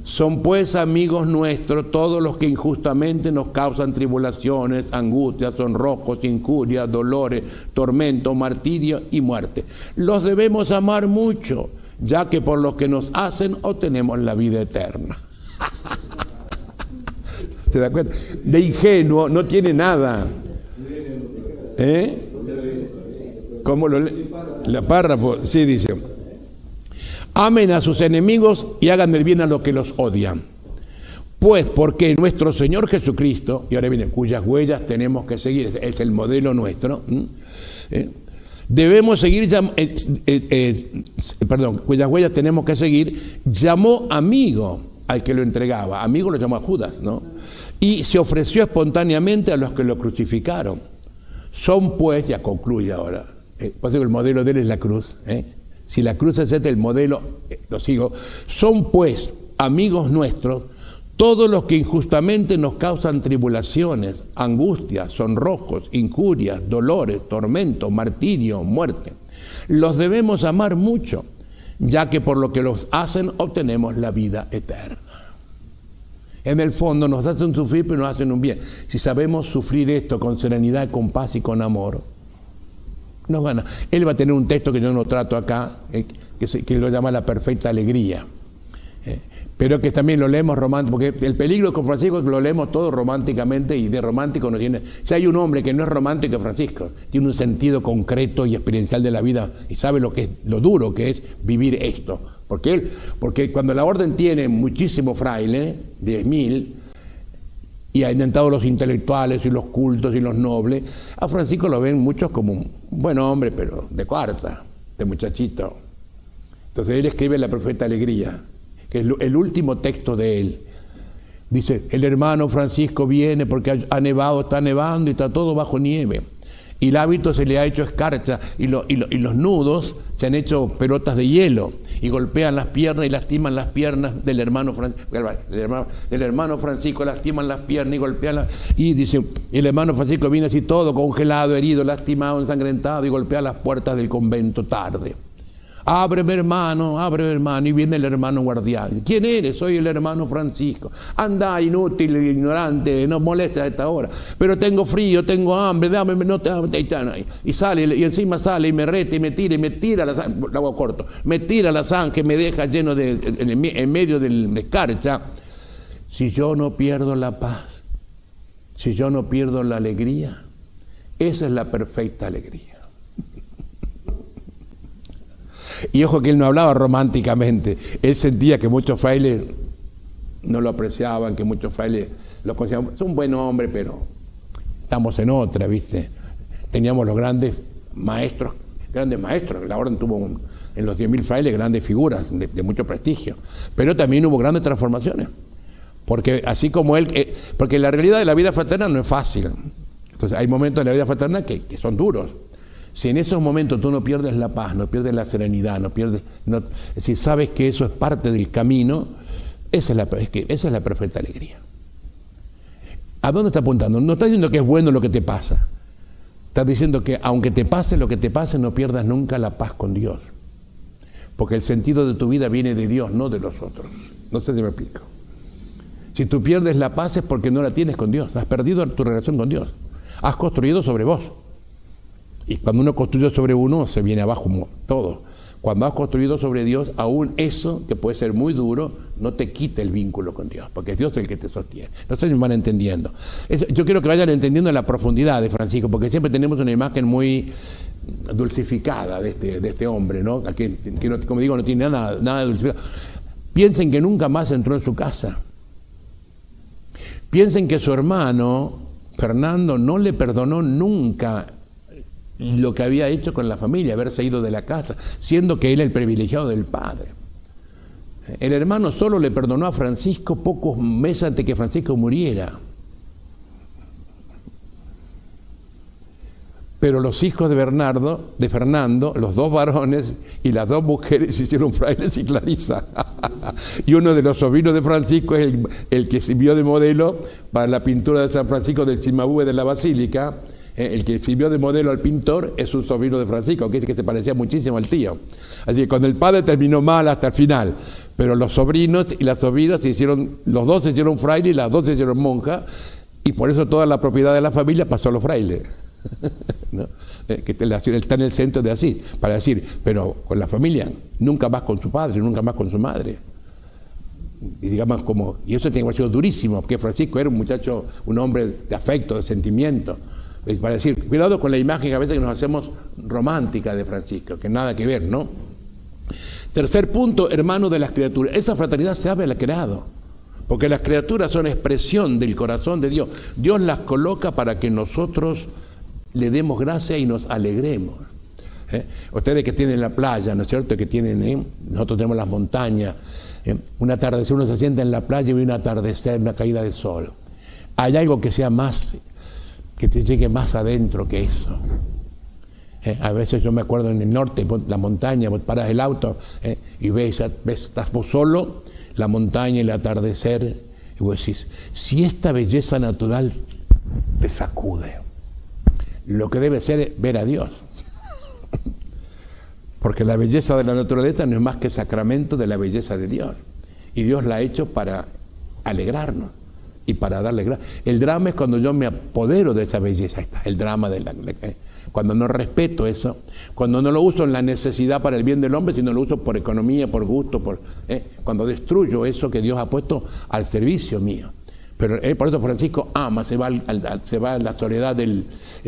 Son pues amigos nuestros todos los que injustamente nos causan tribulaciones, angustias, sonrojos, injurias, dolores, tormento, martirio y muerte. Los debemos amar mucho, ya que por lo que nos hacen obtenemos la vida eterna. ¿Se da cuenta? De ingenuo no tiene nada. ¿Cómo lo lee? La párrafo, sí dice. Amen a sus enemigos y hagan el bien a los que los odian. Pues porque nuestro Señor Jesucristo, y ahora viene, cuyas huellas tenemos que seguir, es el modelo nuestro, debemos seguir, cuyas huellas tenemos que seguir, llamó amigo al que lo entregaba, amigo lo llamó a Judas, ¿no? Y se ofreció espontáneamente a los que lo crucificaron. Son pues, ya concluye ahora, pues el modelo de él es la cruz, Si la cruz es el modelo, lo sigo. Son pues amigos nuestros todos los que injustamente nos causan tribulaciones, angustias, sonrojos, injurias, dolores, tormento, martirio, muerte. Los debemos amar mucho, ya que por lo que los hacen obtenemos la vida eterna. En el fondo nos hacen sufrir, pero nos hacen un bien. Si sabemos sufrir esto con serenidad, con paz y con amor, nos gana. Él va a tener un texto que yo no trato acá, que lo llama la perfecta alegría. Pero que también lo leemos romántico, porque el peligro con Francisco es que lo leemos todo románticamente y de romántico no tiene. Si hay un hombre que no es romántico es Francisco, tiene un sentido concreto y experiencial de la vida y sabe lo duro que es vivir esto. Porque cuando la orden tiene muchísimo fraile, 10.000, y ha intentado los intelectuales y los cultos y los nobles, a Francisco lo ven muchos como un buen hombre, pero de cuarta, de muchachito. Entonces él escribe La perfecta alegría, que es el último texto de él. Dice, el hermano Francisco viene porque ha nevado, está nevando y está todo bajo nieve. Y el hábito se le ha hecho escarcha y los nudos se han hecho pelotas de hielo y golpean las piernas y lastiman las piernas del hermano Francisco. Del hermano Francisco lastiman las piernas y golpean y dice, el hermano Francisco viene así todo congelado, herido, lastimado, ensangrentado y golpea las puertas del convento tarde. Ábreme hermano, y viene el hermano guardián. ¿Quién eres? Soy el hermano Francisco. Anda, inútil, ignorante, no molestes a esta hora. Pero tengo frío, tengo hambre, dame, no te y sale, y encima sale y me reta y me tira la sangre, lo hago corto, me tira la sangre, me deja lleno en medio del escarcha. Si yo no pierdo la paz, si yo no pierdo la alegría, esa es la perfecta alegría. Y ojo que él no hablaba románticamente, él sentía que muchos frailes no lo apreciaban, que muchos frailes lo consideraban, es un buen hombre, pero estamos en otra, ¿viste? Teníamos los grandes maestros, la orden tuvo en los 10.000 frailes grandes figuras de mucho prestigio, pero también hubo grandes transformaciones, porque así como él, porque la realidad de la vida fraterna no es fácil, entonces hay momentos de la vida fraterna que son duros. Si en esos momentos tú no pierdes la paz, no pierdes la serenidad, si sabes que eso es parte del camino, esa es la perfecta alegría. ¿A dónde está apuntando? No está diciendo que es bueno lo que te pasa. Está diciendo que aunque te pase lo que te pase, no pierdas nunca la paz con Dios. Porque el sentido de tu vida viene de Dios, no de los otros. No sé si me explico. Si tú pierdes la paz es porque no la tienes con Dios. Has perdido tu relación con Dios. Has construido sobre vos. Y cuando uno construye sobre uno, se viene abajo todo. Cuando has construido sobre Dios, aún eso, que puede ser muy duro, no te quita el vínculo con Dios, porque es Dios el que te sostiene. No sé si me van entendiendo. Yo quiero que vayan entendiendo la profundidad de Francisco, porque siempre tenemos una imagen muy dulcificada de este hombre, ¿no? Que como digo, no tiene nada de dulcificado. Piensen que nunca más entró en su casa. Piensen que su hermano, Fernando, no le perdonó nunca lo que había hecho con la familia, haberse ido de la casa, siendo que él el privilegiado del padre. El hermano solo le perdonó a Francisco pocos meses antes que Francisco muriera. Pero los hijos de Fernando, los dos varones y las dos mujeres se hicieron frailes y Clarisa. Y uno de los sobrinos de Francisco es el que sirvió de modelo para la pintura de San Francisco del Chimabue de la Basílica. El que sirvió de modelo al pintor es un sobrino de Francisco, que se parecía muchísimo al tío. Así que cuando el padre terminó mal hasta el final, pero los sobrinos y las sobrinas los dos se hicieron frailes y las dos se hicieron monjas, y por eso toda la propiedad de la familia pasó a los frailes. ¿No? Que está en el centro de Asís, para decir, pero con la familia, nunca más con su padre, nunca más con su madre. Y digamos y eso tiene que haber sido durísimo, porque Francisco era un muchacho, un hombre de afecto, de sentimiento. Para decir, cuidado con la imagen que a veces nos hacemos romántica de Francisco, que nada que ver, ¿no? Tercer punto, hermano de las criaturas. Esa fraternidad se habla creado, porque las criaturas son expresión del corazón de Dios. Dios las coloca para que nosotros le demos gracia y nos alegremos. Ustedes que tienen la playa, ¿no es cierto? Que tienen, nosotros tenemos las montañas. Un atardecer, uno se sienta en la playa y ve un atardecer, una caída de sol. Hay algo que sea más, que te llegue más adentro que eso. A veces yo me acuerdo en el norte, la montaña, vos paras el auto y ves, estás vos solo, la montaña, el atardecer, y vos decís, si esta belleza natural te sacude, lo que debe ser es ver a Dios. Porque la belleza de la naturaleza no es más que sacramento de la belleza de Dios. Y Dios la ha hecho para alegrarnos y para darle gracia. El drama es cuando yo me apodero de esa belleza. Ahí está, el drama cuando no respeto eso, cuando no lo uso en la necesidad para el bien del hombre, sino lo uso por economía, por gusto, cuando destruyo eso que Dios ha puesto al servicio mío. Pero por eso Francisco ama, se va a la soledad él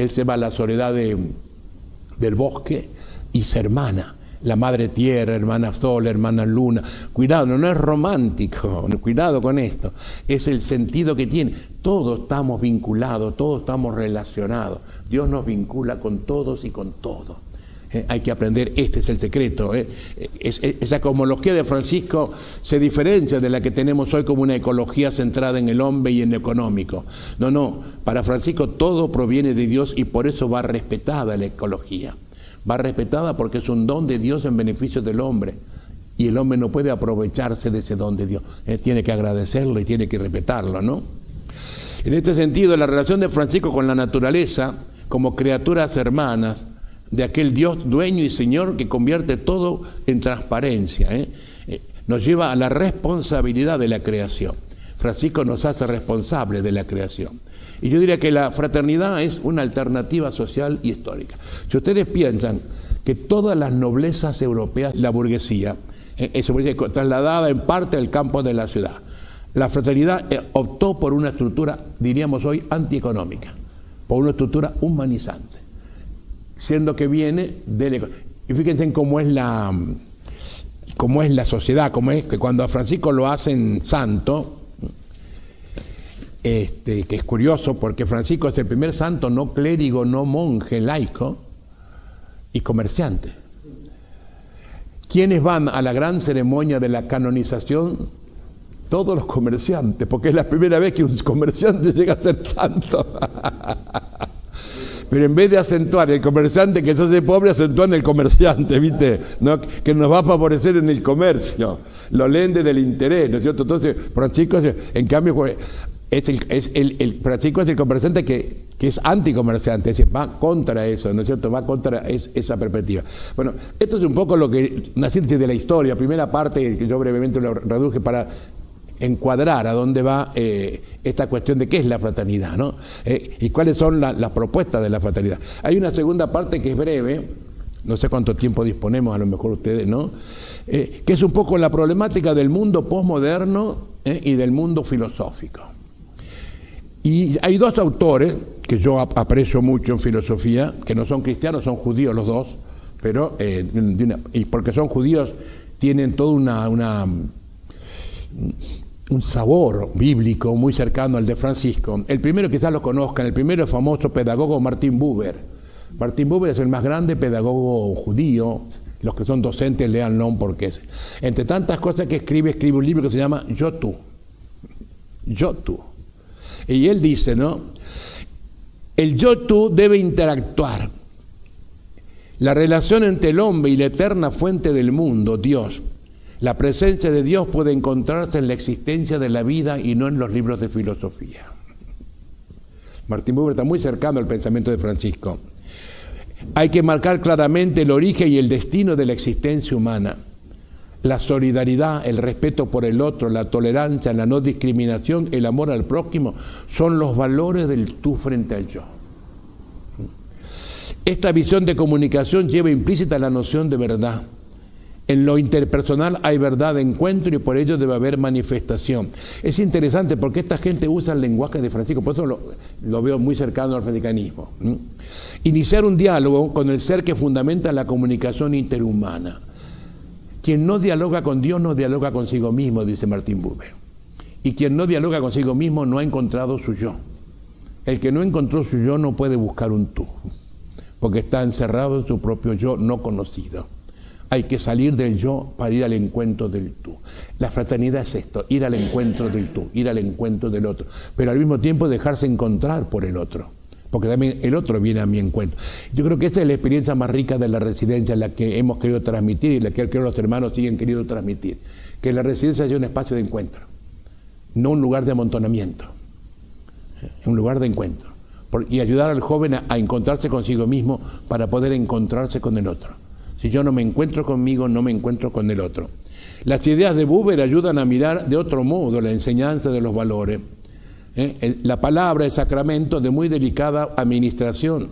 se va a la soledad del bosque y se hermana. La madre tierra, hermana sol, hermana luna. Cuidado, no es romántico, cuidado con esto. Es el sentido que tiene. Todos estamos vinculados, todos estamos relacionados. Dios nos vincula con todos y con todo. Hay que aprender, este es el secreto. Esa cosmología de Francisco se diferencia de la que tenemos hoy como una ecología centrada en el hombre y en lo económico. No, para Francisco todo proviene de Dios y por eso va respetada la ecología. Va respetada porque es un don de Dios en beneficio del hombre. Y el hombre no puede aprovecharse de ese don de Dios. Tiene que agradecerlo y tiene que respetarlo, ¿no? En este sentido, la relación de Francisco con la naturaleza, como criaturas hermanas, de aquel Dios dueño y Señor que convierte todo en transparencia, nos lleva a la responsabilidad de la creación. Francisco nos hace responsables de la creación. Y yo diría que la fraternidad es una alternativa social y histórica. Si ustedes piensan que todas las noblezas europeas, la burguesía, trasladada en parte al campo de la ciudad, la fraternidad optó por una estructura, diríamos hoy, antieconómica, por una estructura humanizante, siendo que viene del... Y fíjense en cómo es la sociedad, cómo es que cuando a Francisco lo hacen santo, que es curioso porque Francisco es el primer santo no clérigo, no monje, laico y comerciante. ¿Quiénes van a la gran ceremonia de la canonización? Todos los comerciantes, porque es la primera vez que un comerciante llega a ser santo. pero en vez de acentuar el comerciante que se hace pobre, acentúan el comerciante, ¿viste? ¿No? Que nos va a favorecer en el comercio, lo lende del interés, ¿no es cierto? Entonces, Francisco, en cambio, Francisco es el comerciante que es anticomerciante, es decir, va contra eso, ¿no es cierto? Va contra esa perspectiva. Bueno, esto es un poco una síntesis de la historia, primera parte que yo brevemente lo reduje para encuadrar a dónde va esta cuestión de qué es la fraternidad, ¿no? Y cuáles son las propuestas de la fraternidad. Hay una segunda parte que es breve, no sé cuánto tiempo disponemos, a lo mejor ustedes, ¿no? Que es un poco la problemática del mundo posmoderno y del mundo filosófico. Y hay dos autores que yo aprecio mucho en filosofía, que no son cristianos, son judíos los dos, pero y porque son judíos tienen todo un sabor bíblico muy cercano al de Francisco. El primero quizás lo conozcan, el primero es famoso pedagogo Martin Buber. Martin Buber es el más grande pedagogo judío. Los que son docentes léanlo porque es. Entre tantas cosas que escribe un libro que se llama Yo Tú. Yo Tú. Y él dice, ¿no? El yo tú debe interactuar. La relación entre el hombre y la eterna fuente del mundo, Dios. La presencia de Dios puede encontrarse en la existencia de la vida y no en los libros de filosofía. Martin Buber está muy cercano al pensamiento de Francisco. Hay que marcar claramente el origen y el destino de la existencia humana. La solidaridad, el respeto por el otro, la tolerancia, la no discriminación, el amor al prójimo, son los valores del tú frente al yo. Esta visión de comunicación lleva implícita la noción de verdad. En lo interpersonal hay verdad de encuentro y por ello debe haber manifestación. Es interesante porque esta gente usa el lenguaje de Francisco, por eso lo veo muy cercano al franciscanismo. Iniciar un diálogo con el ser que fundamenta la comunicación interhumana. Quien no dialoga con Dios no dialoga consigo mismo, dice Martin Buber. Y quien no dialoga consigo mismo no ha encontrado su yo. El que no encontró su yo no puede buscar un tú, porque está encerrado en su propio yo no conocido. Hay que salir del yo para ir al encuentro del tú. La fraternidad es esto, ir al encuentro del tú, ir al encuentro del otro, pero al mismo tiempo dejarse encontrar por el otro, porque también el otro viene a mi encuentro. Yo creo que esa es la experiencia más rica de la residencia, la que hemos querido transmitir y la que creo los hermanos siguen queriendo transmitir, que la residencia sea un espacio de encuentro, no un lugar de amontonamiento, un lugar de encuentro, y ayudar al joven a encontrarse consigo mismo para poder encontrarse con el otro. Si yo no me encuentro conmigo, no me encuentro con el otro. Las ideas de Buber ayudan a mirar de otro modo la enseñanza de los valores. La palabra es sacramento de muy delicada administración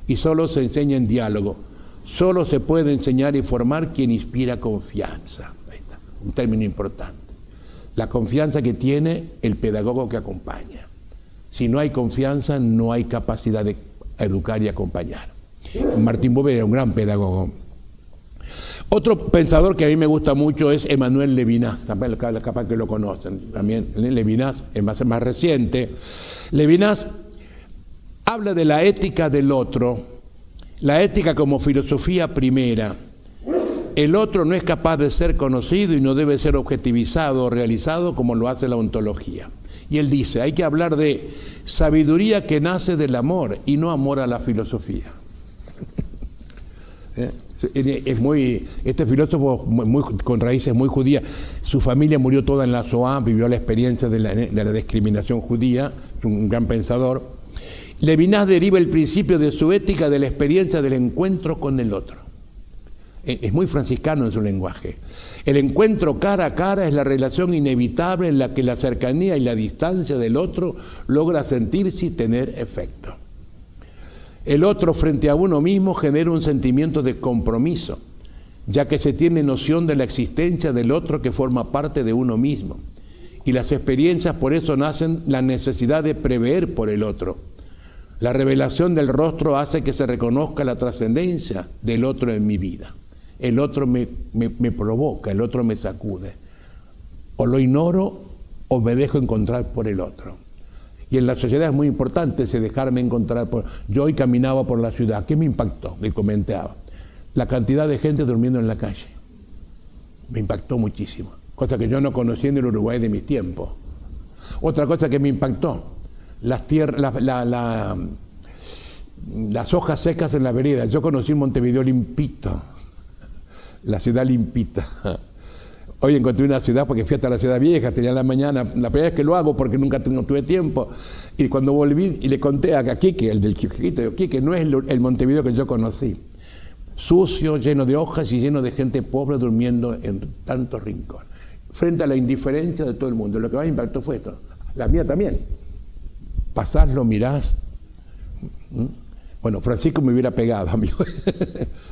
y solo se enseña en diálogo. Solo se puede enseñar y formar quien inspira confianza. Ahí está, un término importante. La confianza que tiene el pedagogo que acompaña. Si no hay confianza, no hay capacidad de educar y acompañar. Martin Buber era un gran pedagogo. Otro pensador que a mí me gusta mucho es Emmanuel Levinas, capaz que lo conocen también. Levinas es más reciente. Levinas habla de la ética del otro, la ética como filosofía primera. El otro no es capaz de ser conocido y no debe ser objetivizado o realizado como lo hace la ontología. Y él dice, hay que hablar de sabiduría que nace del amor y no amor a la filosofía. Este filósofo con raíces muy judías, su familia murió toda en la Shoah, vivió la experiencia de la discriminación judía, un gran pensador. Levinas deriva el principio de su ética de la experiencia del encuentro con el otro. Es muy franciscano en su lenguaje. El encuentro cara a cara es la relación inevitable en la que la cercanía y la distancia del otro logra sentirse y tener efecto. El otro frente a uno mismo genera un sentimiento de compromiso, ya que se tiene noción de la existencia del otro que forma parte de uno mismo. Y las experiencias por eso nacen la necesidad de prever por el otro. La revelación del rostro hace que se reconozca la trascendencia del otro en mi vida. El otro me provoca, el otro me sacude. O lo ignoro o me dejo encontrar por el otro. Y en la sociedad es muy importante ese dejarme encontrar. Yo hoy caminaba por la ciudad. ¿Qué me impactó? Le comentaba. La cantidad de gente durmiendo en la calle. Me impactó muchísimo. Cosa que yo no conocía en el Uruguay de mis tiempos. Otra cosa que me impactó. las hojas secas en la vereda. Yo conocí Montevideo limpito, la ciudad limpita. Hoy encontré una ciudad porque fui hasta la ciudad vieja, tenía la mañana, la primera vez que lo hago porque nunca tuve tiempo, y cuando volví y le conté a Quique, el del Quique, Quique no es el Montevideo que yo conocí, sucio, lleno de hojas y lleno de gente pobre durmiendo en tantos rincones, frente a la indiferencia de todo el mundo. Lo que más impactó fue esto, la mía también. Pasás, lo mirás. Bueno, Francisco me hubiera pegado, amigo,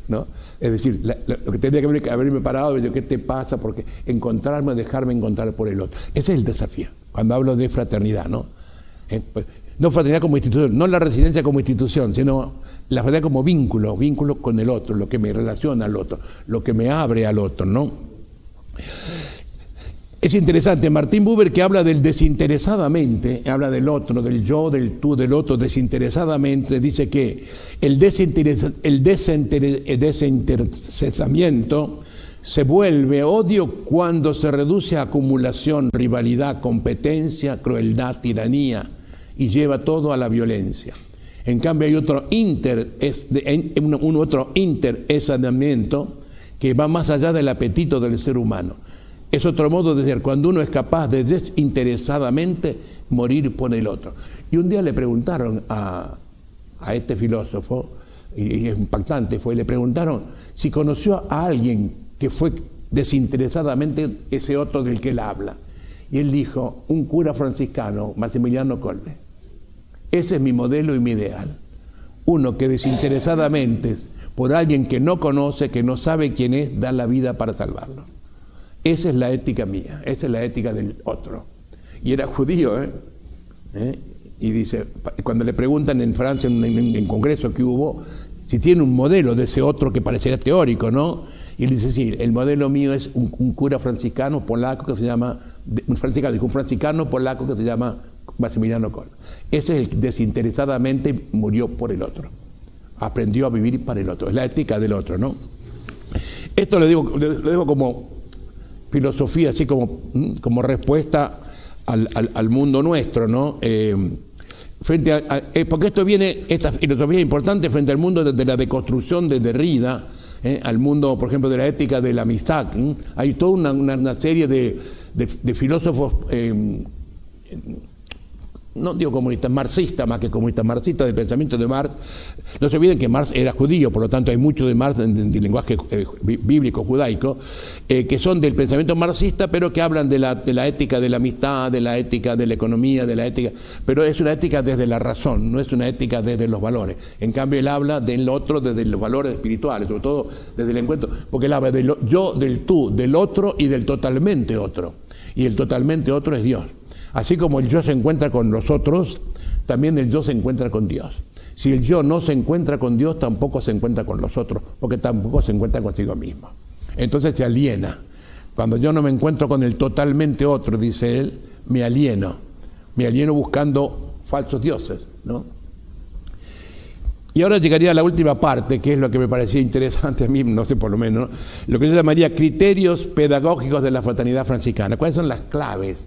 ¿no? Es decir, lo que tendría que haberme parado, ¿qué te pasa? Porque encontrarme, dejarme encontrar por el otro. Ese es el desafío, cuando hablo de fraternidad, ¿no? Pues, no fraternidad como institución, no la residencia como institución, sino la fraternidad como vínculo con el otro, lo que me relaciona al otro, lo que me abre al otro, ¿no? Es interesante, Martin Buber, que habla del desinteresadamente, habla del otro, del yo, del tú, del otro, desinteresadamente, dice que el desinteresamiento se vuelve odio cuando se reduce a acumulación, rivalidad, competencia, crueldad, tiranía, y lleva todo a la violencia. En cambio hay otro interesamiento que va más allá del apetito del ser humano. Es otro modo de ser, cuando uno es capaz de desinteresadamente morir por el otro. Y un día le preguntaron a este filósofo, y es impactante, le preguntaron si conoció a alguien que fue desinteresadamente ese otro del que él habla. Y él dijo, un cura franciscano, Maximiliano Kolbe. Ese es mi modelo y mi ideal. Uno que desinteresadamente, por alguien que no conoce, que no sabe quién es, da la vida para salvarlo. Esa es la ética mía, esa es la ética del otro. Y era judío, Y dice, cuando le preguntan en Francia, en un congreso que hubo, si tiene un modelo de ese otro que parecería teórico, ¿no? Y él dice, sí, el modelo mío es un cura franciscano polaco que se llama, un franciscano polaco que se llama Maximiliano Kolbe. Ese es el que desinteresadamente murió por el otro. Aprendió a vivir para el otro. Es la ética del otro, ¿no? Esto lo digo como filosofía, así como respuesta al mundo nuestro, ¿no? Porque esta filosofía es importante frente al mundo de la deconstrucción de Derrida, al mundo, por ejemplo, de la ética de la amistad. Hay toda una serie de filósofos, no digo comunistas, marxistas más que comunistas, marxistas del pensamiento de Marx. No se olviden que Marx era judío, por lo tanto hay mucho de Marx en lenguaje bíblico, judaico, que son del pensamiento marxista, pero que hablan de la ética de la amistad, de la ética de la economía, de la ética, pero es una ética desde la razón, no es una ética desde los valores. En cambio él habla del otro desde los valores espirituales, sobre todo desde el encuentro, porque él habla del yo, del tú, del otro y del totalmente otro. Y el totalmente otro es Dios. Así como el yo se encuentra con los otros, también el yo se encuentra con Dios. Si el yo no se encuentra con Dios, tampoco se encuentra con los otros, porque tampoco se encuentra consigo mismo. Entonces se aliena. Cuando yo no me encuentro con el totalmente otro, dice él, me alieno buscando falsos dioses, ¿no? Y ahora llegaría a la última parte, que es lo que me parecía interesante a mí, no sé, por lo menos, ¿no? Lo que yo llamaría criterios pedagógicos de la fraternidad franciscana. ¿Cuáles son las claves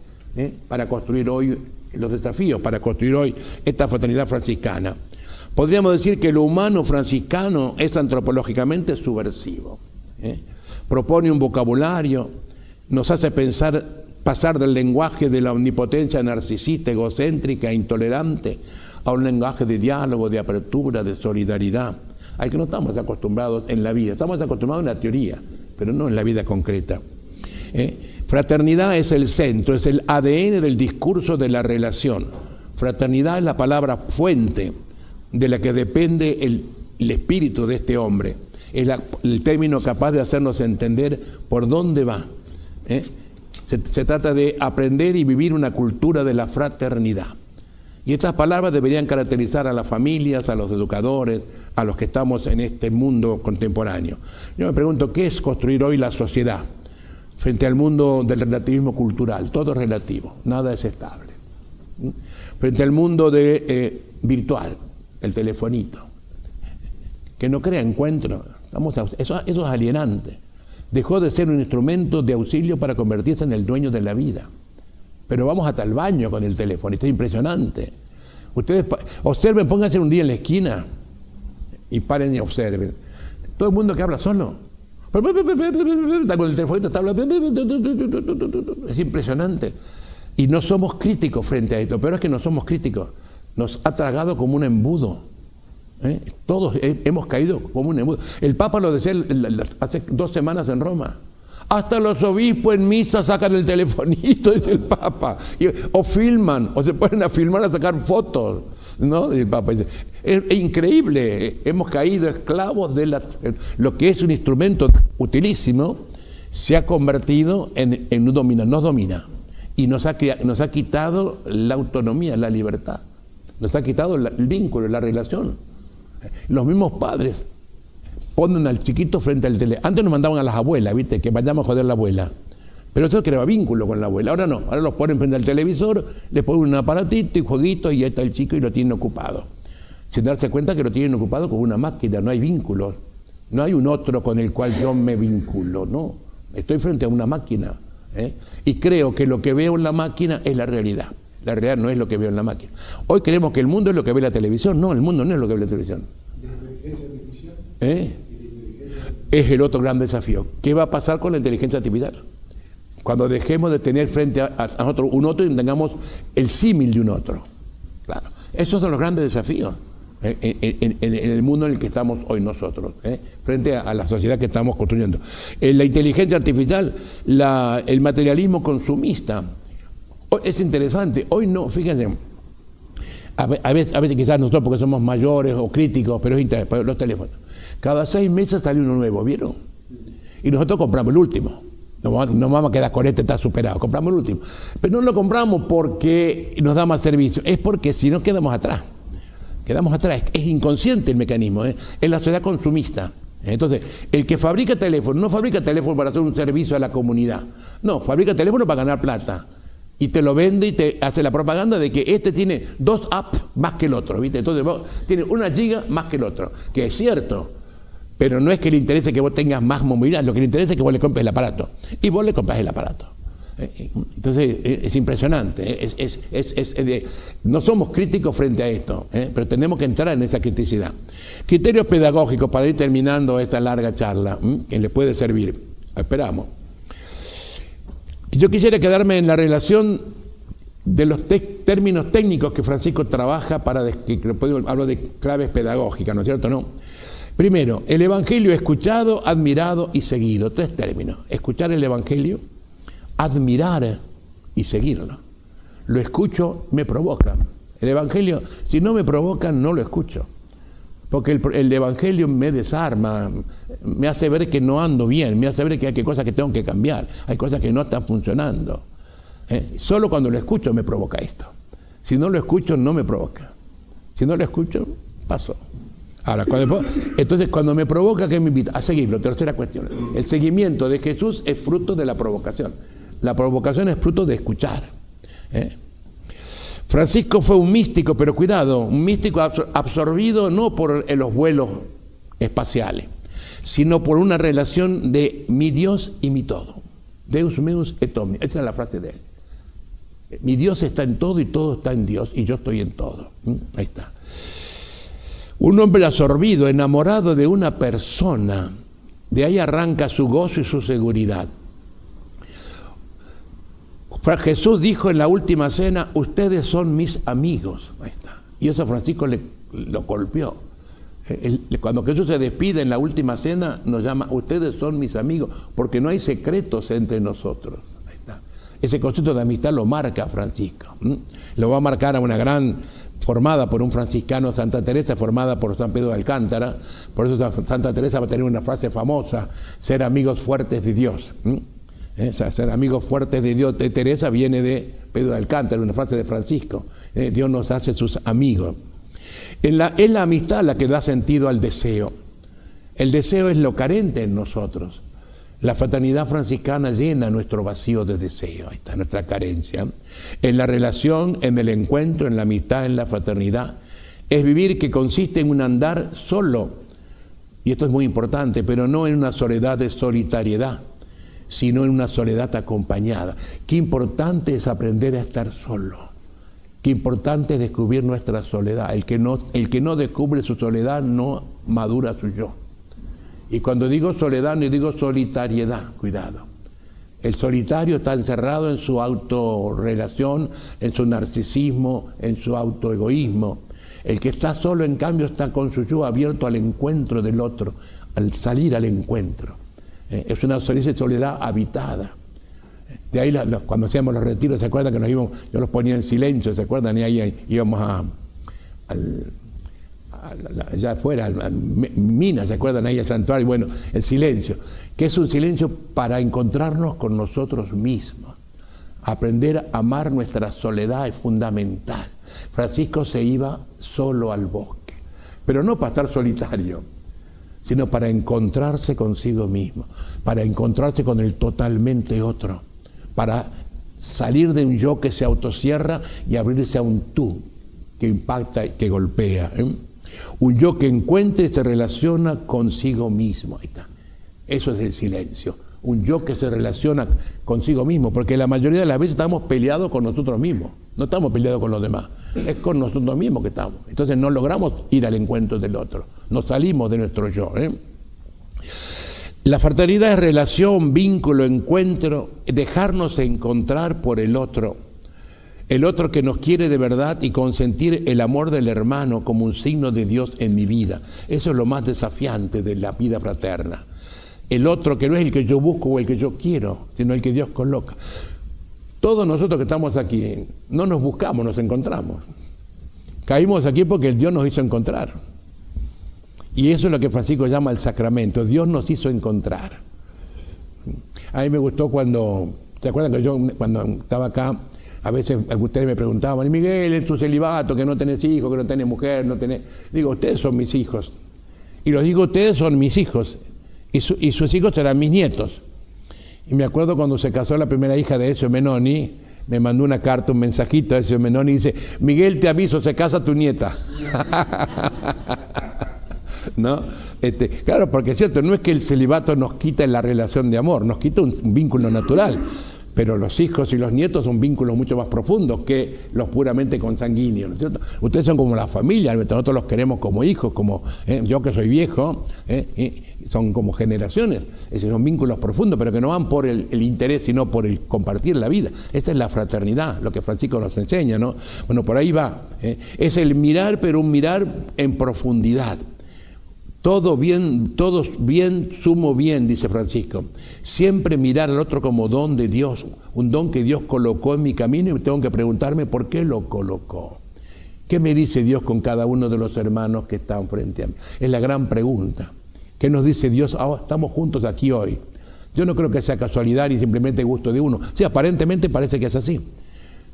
para construir hoy los desafíos, para construir hoy esta fraternidad franciscana? Podríamos decir que lo humano franciscano es antropológicamente subversivo. Propone un vocabulario, nos hace pasar del lenguaje de la omnipotencia narcisista, egocéntrica, intolerante, a un lenguaje de diálogo, de apertura, de solidaridad, al que no estamos acostumbrados en la vida. Estamos acostumbrados en la teoría, pero no en la vida concreta. Fraternidad es el centro, es el ADN del discurso de la relación. Fraternidad es la palabra fuente de la que depende el espíritu de este hombre. Es el término capaz de hacernos entender por dónde va. Se trata de aprender y vivir una cultura de la fraternidad. Y estas palabras deberían caracterizar a las familias, a los educadores, a los que estamos en este mundo contemporáneo. Yo me pregunto, ¿qué es construir hoy la sociedad frente al mundo del relativismo cultural? Todo es relativo, nada es estable. Frente al mundo virtual, el telefonito, que no crea encuentro, eso es alienante. Dejó de ser un instrumento de auxilio para convertirse en el dueño de la vida. Pero vamos hasta el baño con el teléfono, es impresionante. Ustedes observen, pónganse un día en la esquina y paren y observen. Todo el mundo que habla solo. Está con el teléfono, está hablando. Es impresionante. Y no somos críticos frente a esto. Lo peor es que no somos críticos. Nos ha tragado como un embudo. Todos hemos caído como un embudo. El Papa lo decía hace 2 semanas en Roma. Hasta los obispos en misa sacan el telefonito, dice el Papa. O filman, o se ponen a filmar, a sacar fotos. ¿No? Y el Papa dice, es increíble, hemos caído esclavos de lo que es un instrumento utilísimo, se ha convertido en un nos domina y nos ha quitado la autonomía, la libertad, nos ha quitado el vínculo, la relación. Los mismos padres ponen al chiquito frente al tele. Antes nos mandaban a las abuelas, ¿viste? Que vayamos a joder a la abuela. Pero eso creaba vínculo con la abuela. Ahora no, ahora los ponen frente al televisor, les ponen un aparatito y jueguito y ahí está el chico y lo tienen ocupado. Sin darse cuenta que lo tienen ocupado con una máquina, no hay vínculos. No hay un otro con el cual yo me vinculo, no. Estoy frente a una máquina. Y creo que lo que veo en la máquina es la realidad. La realidad no es lo que veo en la máquina. Hoy creemos que el mundo es lo que ve la televisión. No, el mundo no es lo que ve la televisión. Es el otro gran desafío. ¿Qué va a pasar con la inteligencia artificial? Cuando dejemos de tener frente a nosotros un otro y tengamos el símil de un otro. Claro. Esos son los grandes desafíos en el mundo en el que estamos hoy nosotros, frente a la sociedad que estamos construyendo. La inteligencia artificial, el materialismo consumista. Es interesante, hoy no, fíjense, a veces quizás nosotros porque somos mayores o críticos, pero es interesante, los teléfonos. Cada 6 meses sale uno nuevo, ¿vieron? Y nosotros compramos el último. No vamos a quedar con este, está superado, compramos el último. Pero no lo compramos porque nos da más servicio, es porque si no quedamos atrás. Quedamos atrás, es inconsciente el mecanismo, es la sociedad consumista. Entonces, el que fabrica teléfono, no fabrica teléfono para hacer un servicio a la comunidad. No, fabrica teléfono para ganar plata. Y te lo vende y te hace la propaganda de que este tiene 2 apps más que el otro, ¿viste? Entonces vos tienes 1 giga más que el otro, que es cierto. Pero no es que le interese que vos tengas más movilidad, lo que le interesa es que vos le compres el aparato. Y vos le compras el aparato. Entonces es impresionante. No somos críticos frente a esto, pero tenemos que entrar en esa criticidad. Criterios pedagógicos para ir terminando esta larga charla, que les puede servir. Esperamos. Yo quisiera quedarme en la relación de los términos técnicos que Francisco trabaja hablo de claves pedagógicas, ¿no es cierto? No. Primero, el Evangelio escuchado, admirado y seguido. 3 términos. Escuchar el Evangelio, admirar y seguirlo. Lo escucho, me provoca. El Evangelio, si no me provocan, no lo escucho. Porque el Evangelio me desarma, me hace ver que no ando bien, me hace ver que hay cosas que tengo que cambiar, hay cosas que no están funcionando. Solo cuando lo escucho me provoca esto. Si no lo escucho, no me provoca. Si no lo escucho, paso. Ahora, entonces cuando me provoca, ¿qué me invita? A seguirlo. Tercera cuestión. El seguimiento de Jesús es fruto de la provocación. La provocación es fruto de escuchar. Francisco fue un místico, pero cuidado, un místico absorbido no por los vuelos espaciales, sino por una relación de mi Dios y mi todo. Deus meus et omnia. Esa es la frase de él. Mi Dios está en todo y todo está en Dios y yo estoy en todo. Ahí está. Un hombre absorbido, enamorado de una persona, de ahí arranca su gozo y su seguridad. Jesús dijo en la última cena, ustedes son mis amigos. Ahí está. Y eso a Francisco lo golpeó. Cuando Jesús se despide en la última cena, nos llama, ustedes son mis amigos, porque no hay secretos entre nosotros. Ahí está. Ese concepto de amistad lo marca Francisco. Lo va a marcar a una gran formada por un franciscano, Santa Teresa, formada por San Pedro de Alcántara. Por eso Santa Teresa va a tener una frase famosa, ser amigos fuertes de Dios. Ser amigos fuertes de Dios de Teresa viene de Pedro de Alcántara, una frase de Francisco. Dios nos hace sus amigos. Es la amistad la que da sentido al deseo. El deseo es lo carente en nosotros. La fraternidad franciscana llena nuestro vacío de deseo, ahí está nuestra carencia. En la relación, en el encuentro, en la amistad, en la fraternidad, es vivir que consiste en un andar solo, y esto es muy importante, pero no en una soledad de solitariedad, sino en una soledad acompañada. Qué importante es aprender a estar solo. qué importante es descubrir nuestra soledad. El que no descubre su soledad no madura su yo. Y cuando digo soledad no digo solitariedad, cuidado. El solitario está encerrado en su autorrelación, en su narcisismo, en su autoegoísmo. El que está solo, en cambio, está con su yo abierto al encuentro del otro, al salir al encuentro. Es una soledad habitada. De ahí cuando hacíamos los retiros, ¿se acuerdan que nos íbamos? Yo los ponía en silencio, ¿se acuerdan? Y ahí íbamos allá afuera, al Mina, ¿se acuerdan? Ahí al santuario. Bueno, el silencio, que es un silencio para encontrarnos con nosotros mismos. Aprender a amar nuestra soledad es fundamental. Francisco se iba solo al bosque, pero no para estar solitario, sino para encontrarse consigo mismo, para encontrarse con el totalmente otro, para salir de un yo que se autocierra y abrirse a un tú que impacta y que golpea. Un yo que encuentra y se relaciona consigo mismo. Ahí está. Eso es el silencio. Un yo que se relaciona consigo mismo, porque la mayoría de las veces estamos peleados con nosotros mismos, no estamos peleados con los demás, es con nosotros mismos que estamos. Entonces no logramos ir al encuentro del otro, nos salimos de nuestro yo. La fraternidad es relación, vínculo, encuentro, dejarnos encontrar por el otro que nos quiere de verdad y consentir el amor del hermano como un signo de Dios en mi vida. Eso es lo más desafiante de la vida fraterna. El otro que no es el que yo busco o el que yo quiero, sino el que Dios coloca. Todos nosotros que estamos aquí no nos buscamos, nos encontramos. Caímos aquí porque el Dios nos hizo encontrar. Y eso es lo que Francisco llama el sacramento. Dios nos hizo encontrar. A mí me gustó cuando, ¿se acuerdan que yo cuando estaba acá, a veces ustedes me preguntaban, Miguel, es tu celibato, que no tenés hijos, que no tenés mujer, no tenés... Digo, ustedes son mis hijos. Y los digo, ustedes son mis hijos. Y sus hijos serán mis nietos. Y me acuerdo cuando se casó la primera hija de Ezio Menoni, me mandó una carta, un mensajito a Ezio Menoni y dice, Miguel, te aviso, se casa tu nieta. ¿No? Claro, porque es cierto, no es que el celibato nos quita la relación de amor, nos quita un vínculo natural, pero los hijos y los nietos son vínculos mucho más profundos que los puramente consanguíneos, ¿no es cierto? Ustedes son como la familia, nosotros los queremos como hijos, como yo que soy viejo, son como generaciones, son vínculos profundos, pero que no van por el interés, sino por el compartir la vida. Esta es la fraternidad, lo que Francisco nos enseña, ¿no? Bueno, por ahí va. Es el mirar, pero un mirar en profundidad. Todo bien, todos bien, sumo bien, dice Francisco. Siempre mirar al otro como don de Dios, un don que Dios colocó en mi camino y tengo que preguntarme por qué lo colocó. ¿Qué me dice Dios con cada uno de los hermanos que están frente a mí? Es la gran pregunta. ¿Qué nos dice Dios? Estamos juntos aquí hoy. Yo no creo que sea casualidad y simplemente gusto de uno. Sí, aparentemente parece que es así.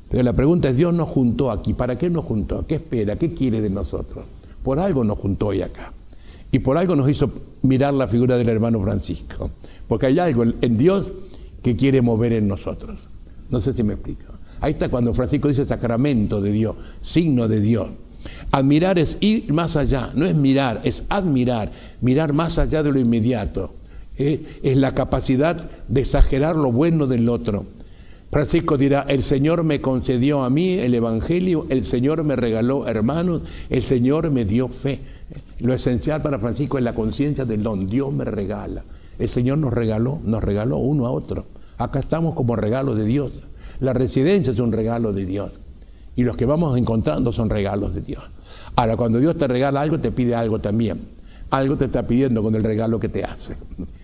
Pero la pregunta es, Dios nos juntó aquí. ¿Para qué nos juntó? ¿Qué espera? ¿Qué quiere de nosotros? Por algo nos juntó hoy acá. Y por algo nos hizo mirar la figura del hermano Francisco. Porque hay algo en Dios que quiere mover en nosotros. No sé si me explico. Ahí está cuando Francisco dice sacramento de Dios, signo de Dios. Admirar es ir más allá, no es mirar, es admirar, mirar más allá de lo inmediato. Es la capacidad de exagerar lo bueno del otro. Francisco dirá, el Señor me concedió a mí el Evangelio, el Señor me regaló hermanos, el Señor me dio fe. Lo esencial para Francisco es la conciencia del don. Dios me regala. El Señor nos regaló uno a otro. Acá estamos como regalo de Dios. La residencia es un regalo de Dios. Y los que vamos encontrando son regalos de Dios. Ahora, cuando Dios te regala algo, te pide algo también. Algo te está pidiendo con el regalo que te hace.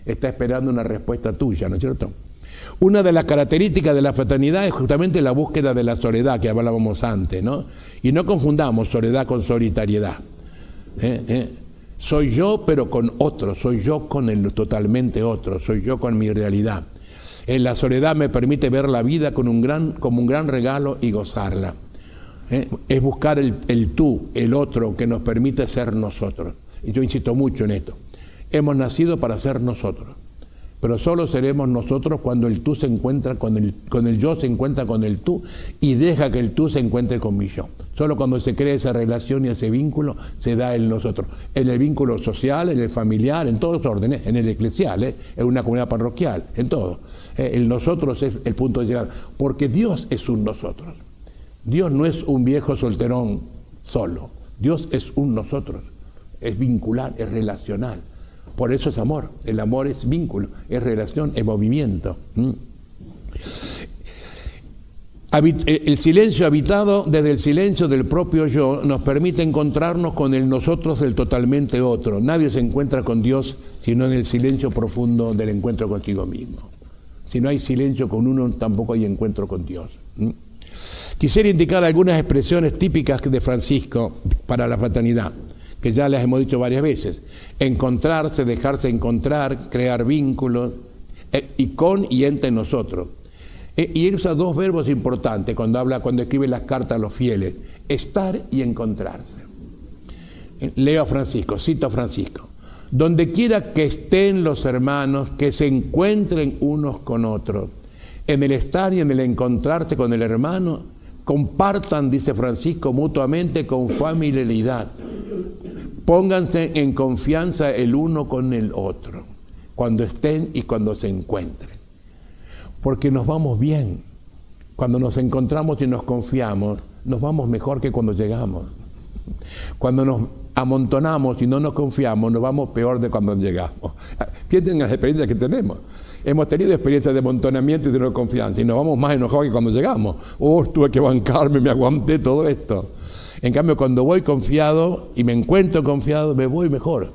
Está esperando una respuesta tuya, ¿no es cierto? Una de las características de la fraternidad es justamente la búsqueda de la soledad que hablábamos antes, ¿no? Y no confundamos soledad con solitariedad. Soy yo pero con otro, soy yo con el totalmente otro, soy yo con mi realidad. La soledad me permite ver la vida como un gran regalo y gozarla. Es buscar el tú, el otro que nos permite ser nosotros. Y yo insisto mucho en esto. Hemos nacido para ser nosotros, pero solo seremos nosotros cuando el tú se encuentra con el yo se encuentra con el tú y deja que el tú se encuentre con mi yo. Solo cuando se crea esa relación y ese vínculo se da el nosotros. En el vínculo social, en el familiar, en todos los órdenes, en el eclesial, en una comunidad parroquial, en todo. El nosotros es el punto de llegada, porque Dios es un nosotros. Dios no es un viejo solterón solo. Dios es un nosotros. Es vincular, es relacional. Por eso es amor. El amor es vínculo, es relación, es movimiento. El silencio habitado desde el silencio del propio yo nos permite encontrarnos con el nosotros, el totalmente otro. Nadie se encuentra con Dios sino en el silencio profundo del encuentro contigo mismo. Si no hay silencio con uno, tampoco hay encuentro con Dios. Quisiera indicar algunas expresiones típicas de Francisco para la fraternidad, que ya las hemos dicho varias veces. Encontrarse, dejarse encontrar, crear vínculos, y con y entre nosotros. Y él usa dos verbos importantes cuando escribe las cartas a los fieles: estar y encontrarse. Leo a Francisco, cito a Francisco: donde quiera que estén los hermanos, que se encuentren unos con otros. En el estar y en el encontrarse con el hermano, compartan, dice Francisco, mutuamente con familiaridad. Pónganse en confianza el uno con el otro, cuando estén y cuando se encuentren. Porque nos vamos bien. Cuando nos encontramos y nos confiamos, nos vamos mejor que cuando llegamos. Cuando nos amontonamos y no nos confiamos, nos vamos peor de cuando llegamos. Piensen en las experiencias que tenemos. Hemos tenido experiencias de amontonamiento y de no confianza, y nos vamos más enojados que cuando llegamos. Tuve que bancarme, me aguanté todo esto. En cambio, cuando voy confiado y me encuentro confiado, me voy mejor.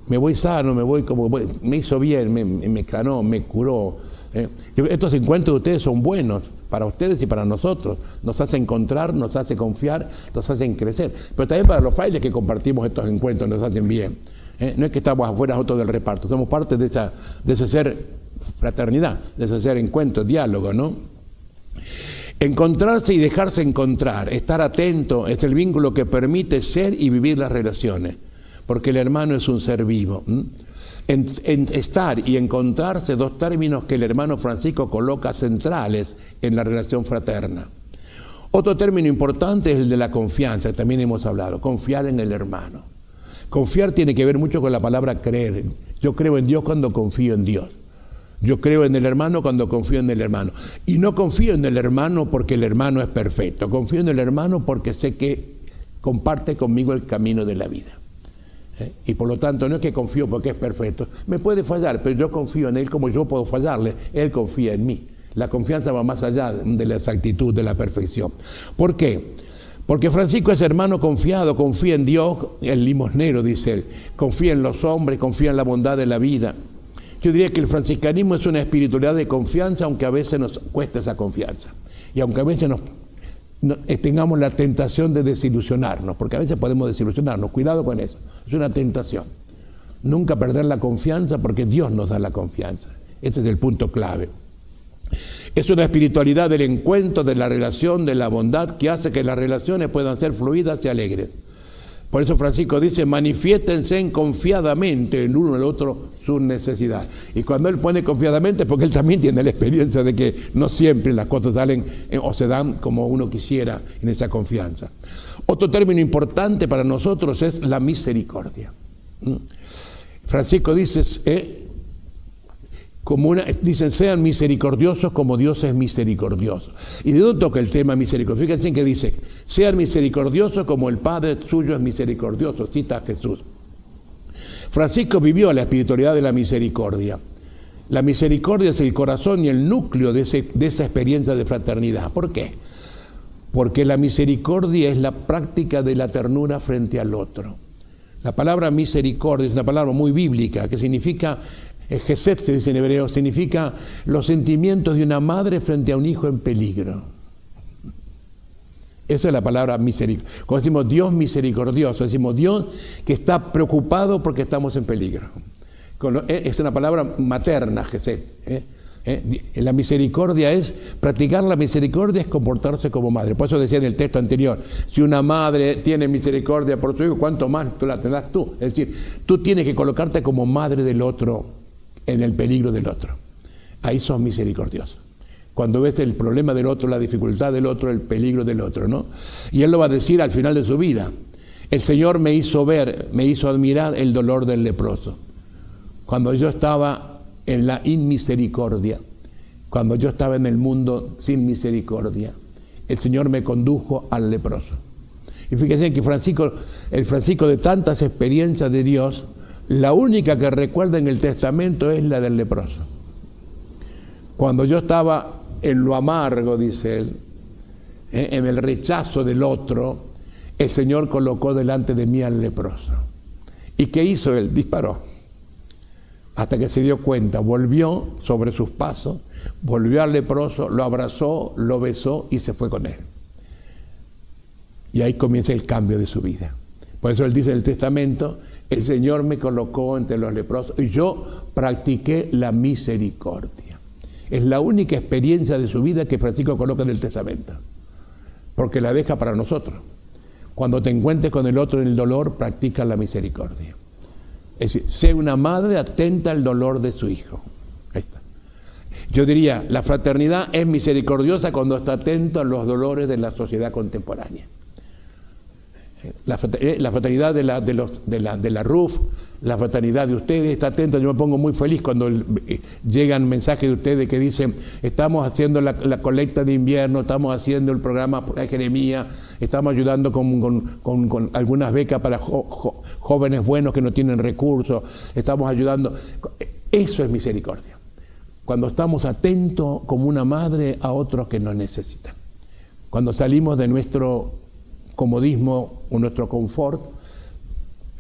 Me voy sano, me voy como me hizo bien, me sanó, me curó. Estos encuentros de ustedes son buenos para ustedes y para nosotros. Nos hacen encontrar, nos hace confiar, nos hacen crecer. Pero también para los frailes que compartimos estos encuentros nos hacen bien. No es que estamos afuera nosotros del reparto, somos parte de ese ser fraternidad, de ese ser encuentro, diálogo, ¿no? Encontrarse y dejarse encontrar, estar atento, es el vínculo que permite ser y vivir las relaciones, porque el hermano es un ser vivo. En estar y encontrarse, dos términos que el hermano Francisco coloca centrales en la relación fraterna. Otro término importante es el de la confianza, que también hemos hablado, confiar en el hermano. Confiar tiene que ver mucho con la palabra creer. Yo creo en Dios cuando confío en Dios. Yo creo en el hermano cuando confío en el hermano. Y no confío en el hermano porque el hermano es perfecto. Confío en el hermano porque sé que comparte conmigo el camino de la vida. Y por lo tanto no es que confío porque es perfecto. Me puede fallar, pero yo confío en él como yo puedo fallarle. Él confía en mí. La confianza va más allá de la exactitud, de la perfección. ¿Por qué? Porque Francisco es hermano confiado, confía en Dios, el limosnero, dice él. Confía en los hombres, confía en la bondad de la vida. Yo diría que el franciscanismo es una espiritualidad de confianza, aunque a veces nos cueste esa confianza. Y aunque a veces tengamos la tentación de desilusionarnos, porque a veces podemos desilusionarnos. Cuidado con eso, es una tentación. Nunca perder la confianza, porque Dios nos da la confianza. Ese es el punto clave. Es una espiritualidad del encuentro, de la relación, de la bondad, que hace que las relaciones puedan ser fluidas y alegres. Por eso Francisco dice: manifiéstense confiadamente el uno al otro su necesidad. Y cuando él pone confiadamente es porque él también tiene la experiencia de que no siempre las cosas salen o se dan como uno quisiera en esa confianza. Otro término importante para nosotros es la misericordia. Francisco dice, dicen: sean misericordiosos como Dios es misericordioso. ¿Y de dónde toca el tema misericordia? Fíjense que dice: sean misericordiosos como el Padre suyo es misericordioso. Cita a Jesús. Francisco vivió la espiritualidad de la misericordia. La misericordia es el corazón y el núcleo de esa experiencia de fraternidad. ¿Por qué? Porque la misericordia es la práctica de la ternura frente al otro. La palabra misericordia es una palabra muy bíblica que significa... Gesed, se dice en hebreo, significa los sentimientos de una madre frente a un hijo en peligro. Esa es la palabra misericordia. Cuando decimos Dios misericordioso, decimos Dios que está preocupado porque estamos en peligro. Es una palabra materna, Gesed. La misericordia es, practicar la misericordia es comportarse como madre. Por eso decía en el texto anterior, si una madre tiene misericordia por su hijo, ¿cuánto más tú la tendrás tú? Es decir, tú tienes que colocarte como madre del otro, en el peligro del otro. Ahí sos misericordioso. Cuando ves el problema del otro, la dificultad del otro, el peligro del otro, ¿no? Y él lo va a decir al final de su vida: el Señor me hizo ver, me hizo admirar el dolor del leproso. Cuando yo estaba en la inmisericordia, cuando yo estaba en el mundo sin misericordia, el Señor me condujo al leproso. Y fíjense que el Francisco de tantas experiencias de Dios, la única que recuerda en el testamento es la del leproso. Cuando yo estaba en lo amargo, dice él, en el rechazo del otro, el Señor colocó delante de mí al leproso. ¿Y qué hizo él? Disparó. Hasta que se dio cuenta, volvió sobre sus pasos, volvió al leproso, lo abrazó, lo besó y se fue con él. Y ahí comienza el cambio de su vida. Por eso él dice en el testamento, el Señor me colocó entre los leprosos y yo practiqué la misericordia. Es la única experiencia de su vida que Francisco coloca en el testamento, porque la deja para nosotros. Cuando te encuentres con el otro en el dolor, practica la misericordia. Es decir, sé una madre atenta al dolor de su hijo. Ahí está. Yo diría, la fraternidad es misericordiosa cuando está atento a los dolores de la sociedad contemporánea. La fraternidad de la RUF, la fraternidad de ustedes está atenta. Yo me pongo muy feliz cuando llegan mensajes de ustedes que dicen, estamos haciendo la colecta de invierno, estamos haciendo el programa Jeremías, estamos ayudando con algunas becas para jóvenes buenos que no tienen recursos, estamos ayudando. Eso es misericordia. Cuando estamos atentos como una madre a otros que nos necesitan. Cuando salimos de nuestro comodismo o nuestro confort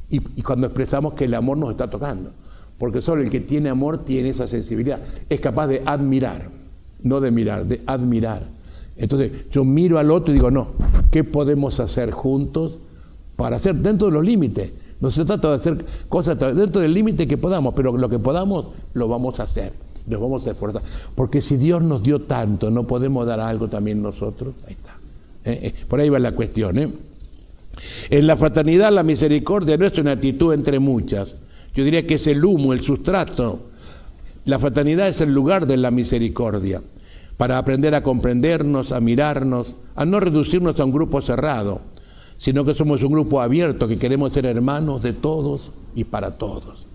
y cuando expresamos que el amor nos está tocando, porque solo el que tiene amor tiene esa sensibilidad, es capaz de admirar, no de mirar, de admirar. Entonces yo miro al otro y digo, no, ¿qué podemos hacer juntos para hacer dentro de los límites? No se trata de hacer cosas dentro del límite que podamos, pero lo que podamos lo vamos a hacer, nos vamos a esforzar, porque si Dios nos dio tanto, ¿no podemos dar algo también nosotros? Ahí está. Por ahí va la cuestión. En la fraternidad la misericordia no es una actitud entre muchas. Yo diría que es el humo, el sustrato. La fraternidad es el lugar de la misericordia, para aprender a comprendernos, a mirarnos, a no reducirnos a un grupo cerrado, sino que somos un grupo abierto, que queremos ser hermanos de todos y para todos.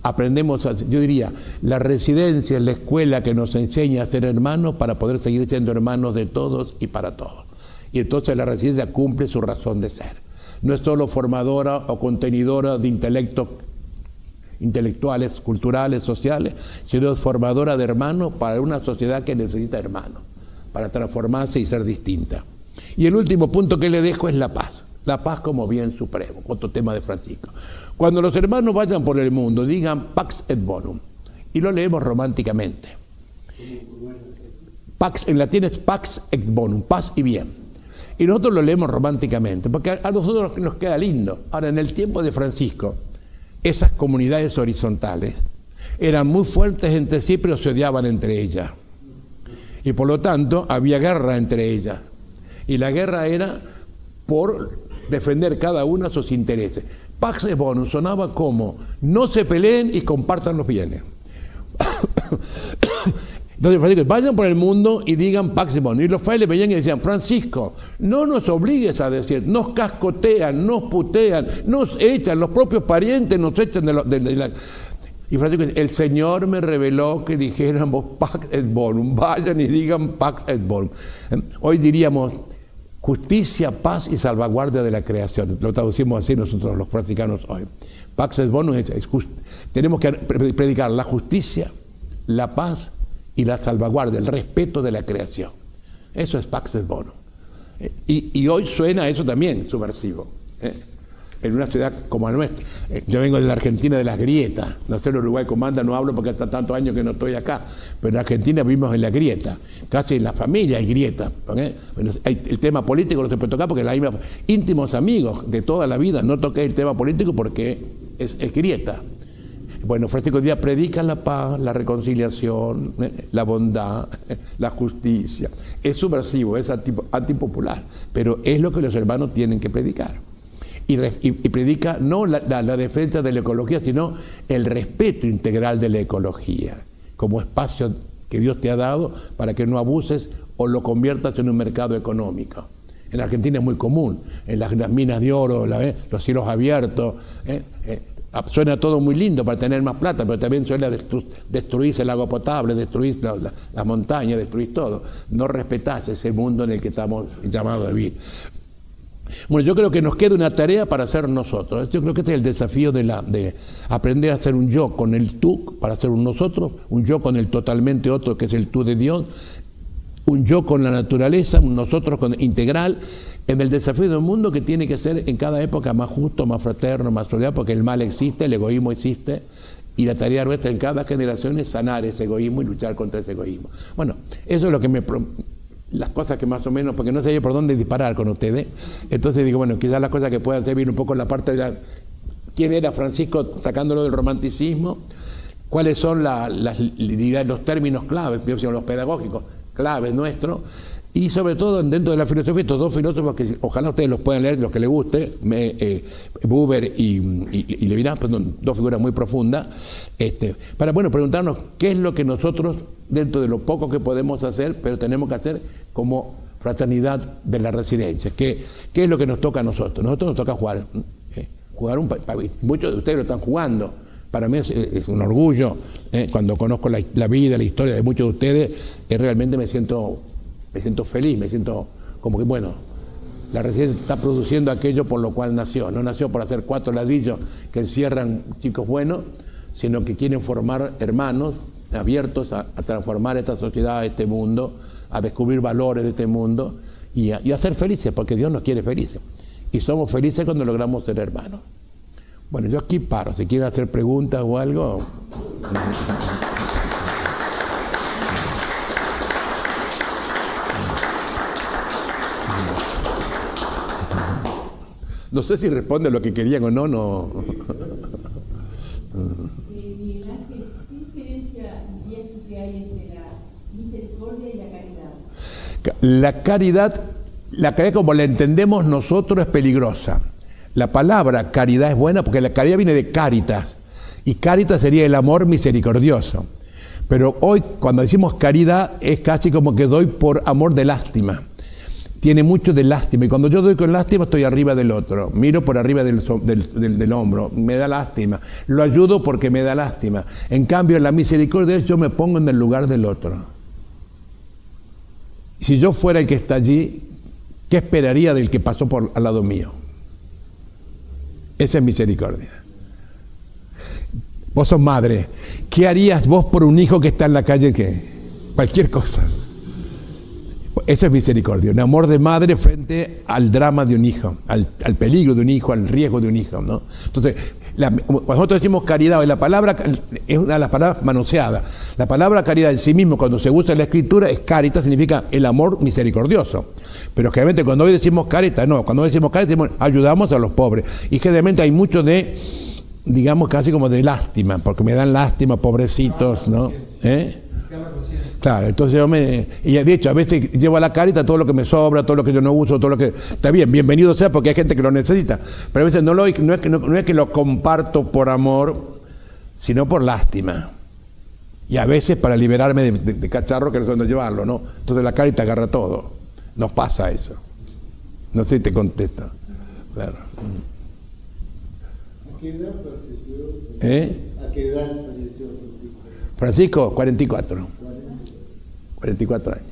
Aprendemos, yo diría, la residencia es la escuela que nos enseña a ser hermanos para poder seguir siendo hermanos de todos y para todos. Y entonces la residencia cumple su razón de ser. No es solo formadora o contenidora de intelectuales, culturales, sociales, sino es formadora de hermanos para una sociedad que necesita hermanos, para transformarse y ser distinta. Y el último punto que le dejo es la paz. La paz como bien supremo, otro tema de Francisco. Cuando los hermanos vayan por el mundo, digan Pax et Bonum, y lo leemos románticamente. Pax, en latín es Pax et Bonum, paz y bien. Y nosotros lo leemos románticamente, porque a nosotros nos queda lindo. Ahora, en el tiempo de Francisco, esas comunidades horizontales eran muy fuertes entre sí, pero se odiaban entre ellas. Y por lo tanto, había guerra entre ellas. Y la guerra era por defender cada una sus intereses. Pax et Bonum sonaba como, no se peleen y compartan los bienes. Entonces Francisco, vayan por el mundo y digan Pax et Bonum. Y los frailes veían y decían, Francisco, no nos obligues a decir, nos cascotean, nos putean, nos echan, los propios parientes nos echan de la... Y Francisco dice, el Señor me reveló que dijéramos Pax et Bonum, vayan y digan Pax et Bonum. Hoy diríamos justicia, paz y salvaguardia de la creación. Lo traducimos así nosotros los franciscanos hoy. Pax et Bonum tenemos que predicar la justicia, la paz y la salvaguardia, el respeto de la creación. Eso es Pax et Bonum. Y hoy suena eso también subversivo. En una ciudad como la nuestra. Yo vengo de la Argentina de las grietas. No sé, en Uruguay comanda, no hablo porque hasta tantos años que no estoy acá. Pero en Argentina vivimos en la grieta. Casi en la familia hay grieta. Bueno, el tema político no se puede tocar porque la misma íntimos amigos de toda la vida no toqué el tema político porque es grieta. Bueno, Francisco Díaz predica la paz, la reconciliación, la bondad, la justicia. Es subversivo, es antipopular, pero es lo que los hermanos tienen que predicar. Y predica no la defensa de la ecología, sino el respeto integral de la ecología, como espacio que Dios te ha dado para que no abuses o lo conviertas en un mercado económico. En Argentina es muy común, en las minas de oro, los cielos abiertos, Suena todo muy lindo para tener más plata, pero también suena destruirse el agua potable, destruir la montaña, destruir todo. No respetás ese mundo en el que estamos llamados a vivir. Bueno, yo creo que nos queda una tarea para hacer nosotros. Yo creo que este es el desafío de aprender a hacer un yo con el tú, para hacer un nosotros, un yo con el totalmente otro, que es el tú de Dios, un yo con la naturaleza, un nosotros con integral, en el desafío de un mundo que tiene que ser en cada época más justo, más fraterno, más solidario, porque el mal existe, el egoísmo existe, y la tarea nuestra en cada generación es sanar ese egoísmo y luchar contra ese egoísmo. Bueno, eso es lo que las cosas que más o menos, porque no sé por dónde disparar con ustedes, entonces digo, bueno, quizás las cosas que puedan servir un poco la parte de quién era Francisco sacándolo del romanticismo, cuáles son los términos claves, los pedagógicos claves nuestros, y sobre todo dentro de la filosofía, estos dos filósofos que ojalá ustedes los puedan leer, los que les guste, Buber y Levinas, pues son dos figuras muy profundas, para preguntarnos qué es lo que nosotros, dentro de lo poco que podemos hacer, pero tenemos que hacer como fraternidad de la residencia, qué es lo que nos toca a nosotros. Nosotros nos toca jugar muchos de ustedes lo están jugando. Para mí es un orgullo, cuando conozco la vida, la historia de muchos de ustedes, realmente me siento feliz, me siento como que, bueno, la residencia está produciendo aquello por lo cual nació. No nació por hacer 4 ladrillos que encierran chicos buenos, sino que quieren formar hermanos abiertos a transformar esta sociedad, este mundo, a descubrir valores de este mundo y a ser felices, porque Dios nos quiere felices. Y somos felices cuando logramos ser hermanos. Bueno, yo aquí paro. Si quieren hacer preguntas o algo... No sé si responde lo que querían o no. Miguel Ángel, ¿qué diferencia piensas que hay entre la misericordia y la caridad? La caridad como la entendemos nosotros es peligrosa. La palabra caridad es buena porque la caridad viene de caritas, y caritas sería el amor misericordioso. Pero hoy cuando decimos caridad es casi como que doy por amor de lástima. Tiene mucho de lástima, y cuando yo doy con lástima estoy arriba del otro, miro por arriba del hombro, me da lástima, lo ayudo porque me da lástima. En cambio la misericordia es yo me pongo en el lugar del otro. Si yo fuera el que está allí, ¿qué esperaría del que pasó al lado mío? Esa es misericordia. Vos sos madre, ¿qué harías vos por un hijo que está en la calle? ¿Qué? Cualquier cosa. Eso es misericordia, un amor de madre frente al drama de un hijo, al peligro de un hijo, al riesgo de un hijo, ¿no? Entonces, cuando nosotros decimos caridad, la palabra es una de las palabras manoseadas. La palabra caridad en sí mismo, cuando se usa en la escritura, es caritas, significa el amor misericordioso. Pero generalmente cuando hoy decimos caritas, no, cuando hoy decimos caritas, decimos ayudamos a los pobres. Y generalmente hay mucho de, digamos, casi como de lástima, porque me dan lástima, pobrecitos, ¿no? Claro, entonces y de hecho a veces llevo a la Cáritas todo lo que me sobra, todo lo que yo no uso, todo lo que... Está bien, bienvenido sea porque hay gente que lo necesita, pero a veces no es que lo comparto por amor, sino por lástima. Y a veces para liberarme de cacharro que no sé dónde llevarlo, ¿no? Entonces la Cáritas agarra todo. Nos pasa eso. No sé si te contesto. Claro. ¿A qué edad falleció? ¿A qué edad falleció Francisco? 44 años.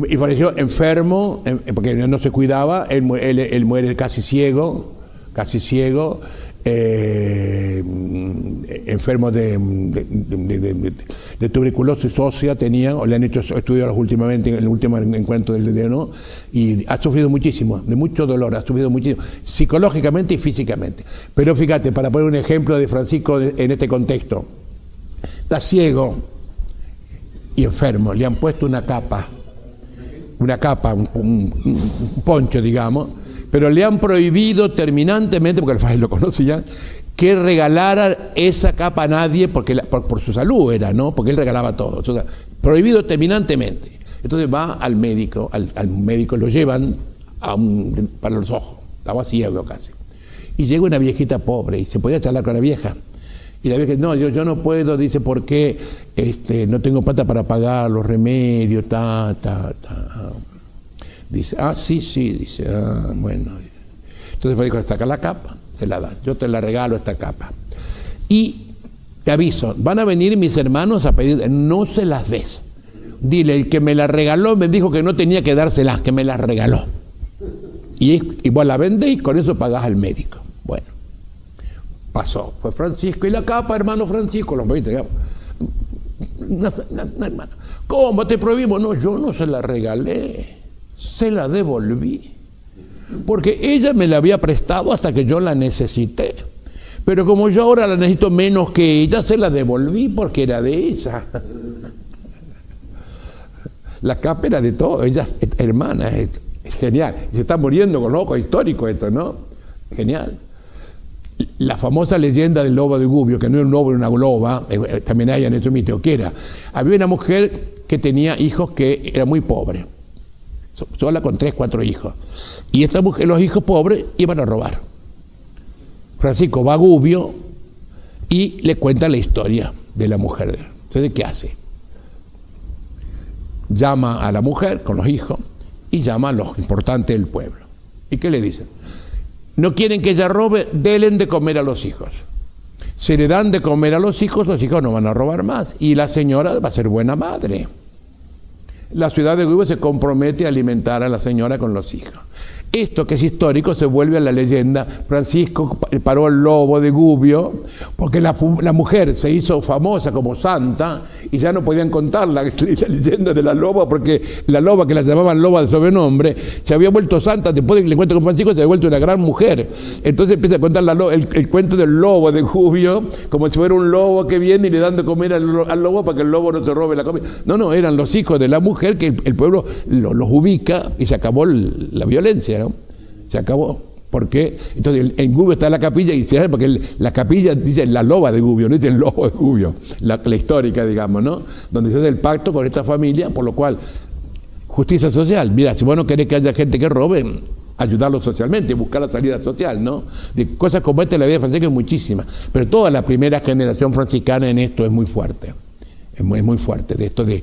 Y falleció enfermo, porque no se cuidaba, él muere casi ciego, enfermo de tuberculosis ósea tenía, o le han hecho estudios últimamente en el último encuentro del DNO, y ha sufrido muchísimo, de mucho dolor, ha sufrido muchísimo, psicológicamente y físicamente. Pero fíjate, para poner un ejemplo de Francisco en este contexto, está ciego y enfermo, le han puesto una capa, un poncho, digamos, pero le han prohibido terminantemente, porque el padre lo conocía, que regalara esa capa a nadie, porque por su salud era, ¿no? Porque él regalaba todo. Entonces, prohibido terminantemente. Entonces va al médico, al médico lo llevan para los ojos, estaba ciego casi. Y llega una viejita pobre, y se podía charlar con la vieja. Y la vieja dice, no, yo no puedo, dice, porque no tengo plata para pagar los remedios, Dice, sí, dice, bueno. Entonces el médico saca la capa, te la dan, yo te la regalo esta capa. Y te aviso, van a venir mis hermanos a pedir, no se las des. Dile, el que me la regaló me dijo que no tenía que dárselas, que me las regaló. Y vos la vendés y con eso pagás al médico. Bueno, pasó, fue Francisco, y la capa, hermano Francisco, los viste, hermano, ¿cómo te prohibimos? No, yo no se la regalé, se la devolví. Porque ella me la había prestado hasta que yo la necesité. Pero como yo ahora la necesito menos que ella, se la devolví porque era de ella. La capa era de todo, ella es hermana, es genial. Se está muriendo con loco histórico esto, ¿no? Genial. La famosa leyenda del lobo de Gubbio, que no era un lobo, era una loba, también hay en este mito, que era, había una mujer que tenía hijos que era muy pobre, sola con 3, 4 hijos. Y esta mujer, los hijos pobres iban a robar. Francisco va a Gubbio y le cuenta la historia de la mujer. Entonces, ¿qué hace? Llama a la mujer con los hijos y llama a los importantes del pueblo. ¿Y qué le dicen? No quieren que ella robe, denle de comer a los hijos. Se le dan de comer a los hijos no van a robar más. Y la señora va a ser buena madre. La ciudad de Gubbio se compromete a alimentar a la señora con los hijos. Esto que es histórico se vuelve a la leyenda. Francisco paró el lobo de Gubbio porque la mujer se hizo famosa como santa y ya no podían contar la leyenda de la loba, porque la loba, que la llamaban loba de sobrenombre, se había vuelto santa. Después de que le encuentro con Francisco, se había vuelto una gran mujer. Entonces empieza a contar el cuento del lobo de Gubbio como si fuera un lobo que viene y le dan de comer al lobo para que el lobo no se robe la comida. No, eran los hijos de la mujer que el pueblo los ubica y se acabó la violencia, ¿no? Se acabó. Porque entonces en Gubbio está la capilla, y se sabe porque la capilla dice la loba de Gubbio, no dice el lobo de Gubbio, la histórica, digamos, ¿no? Donde se hace el pacto con esta familia, por lo cual, justicia social. Mira, si vos no querés que haya gente que robe, ayudarlo socialmente, buscar la salida social, ¿no? De cosas como esta en la vida franciscana es muchísima. Pero toda la primera generación franciscana en esto es muy fuerte. Es muy fuerte, de esto de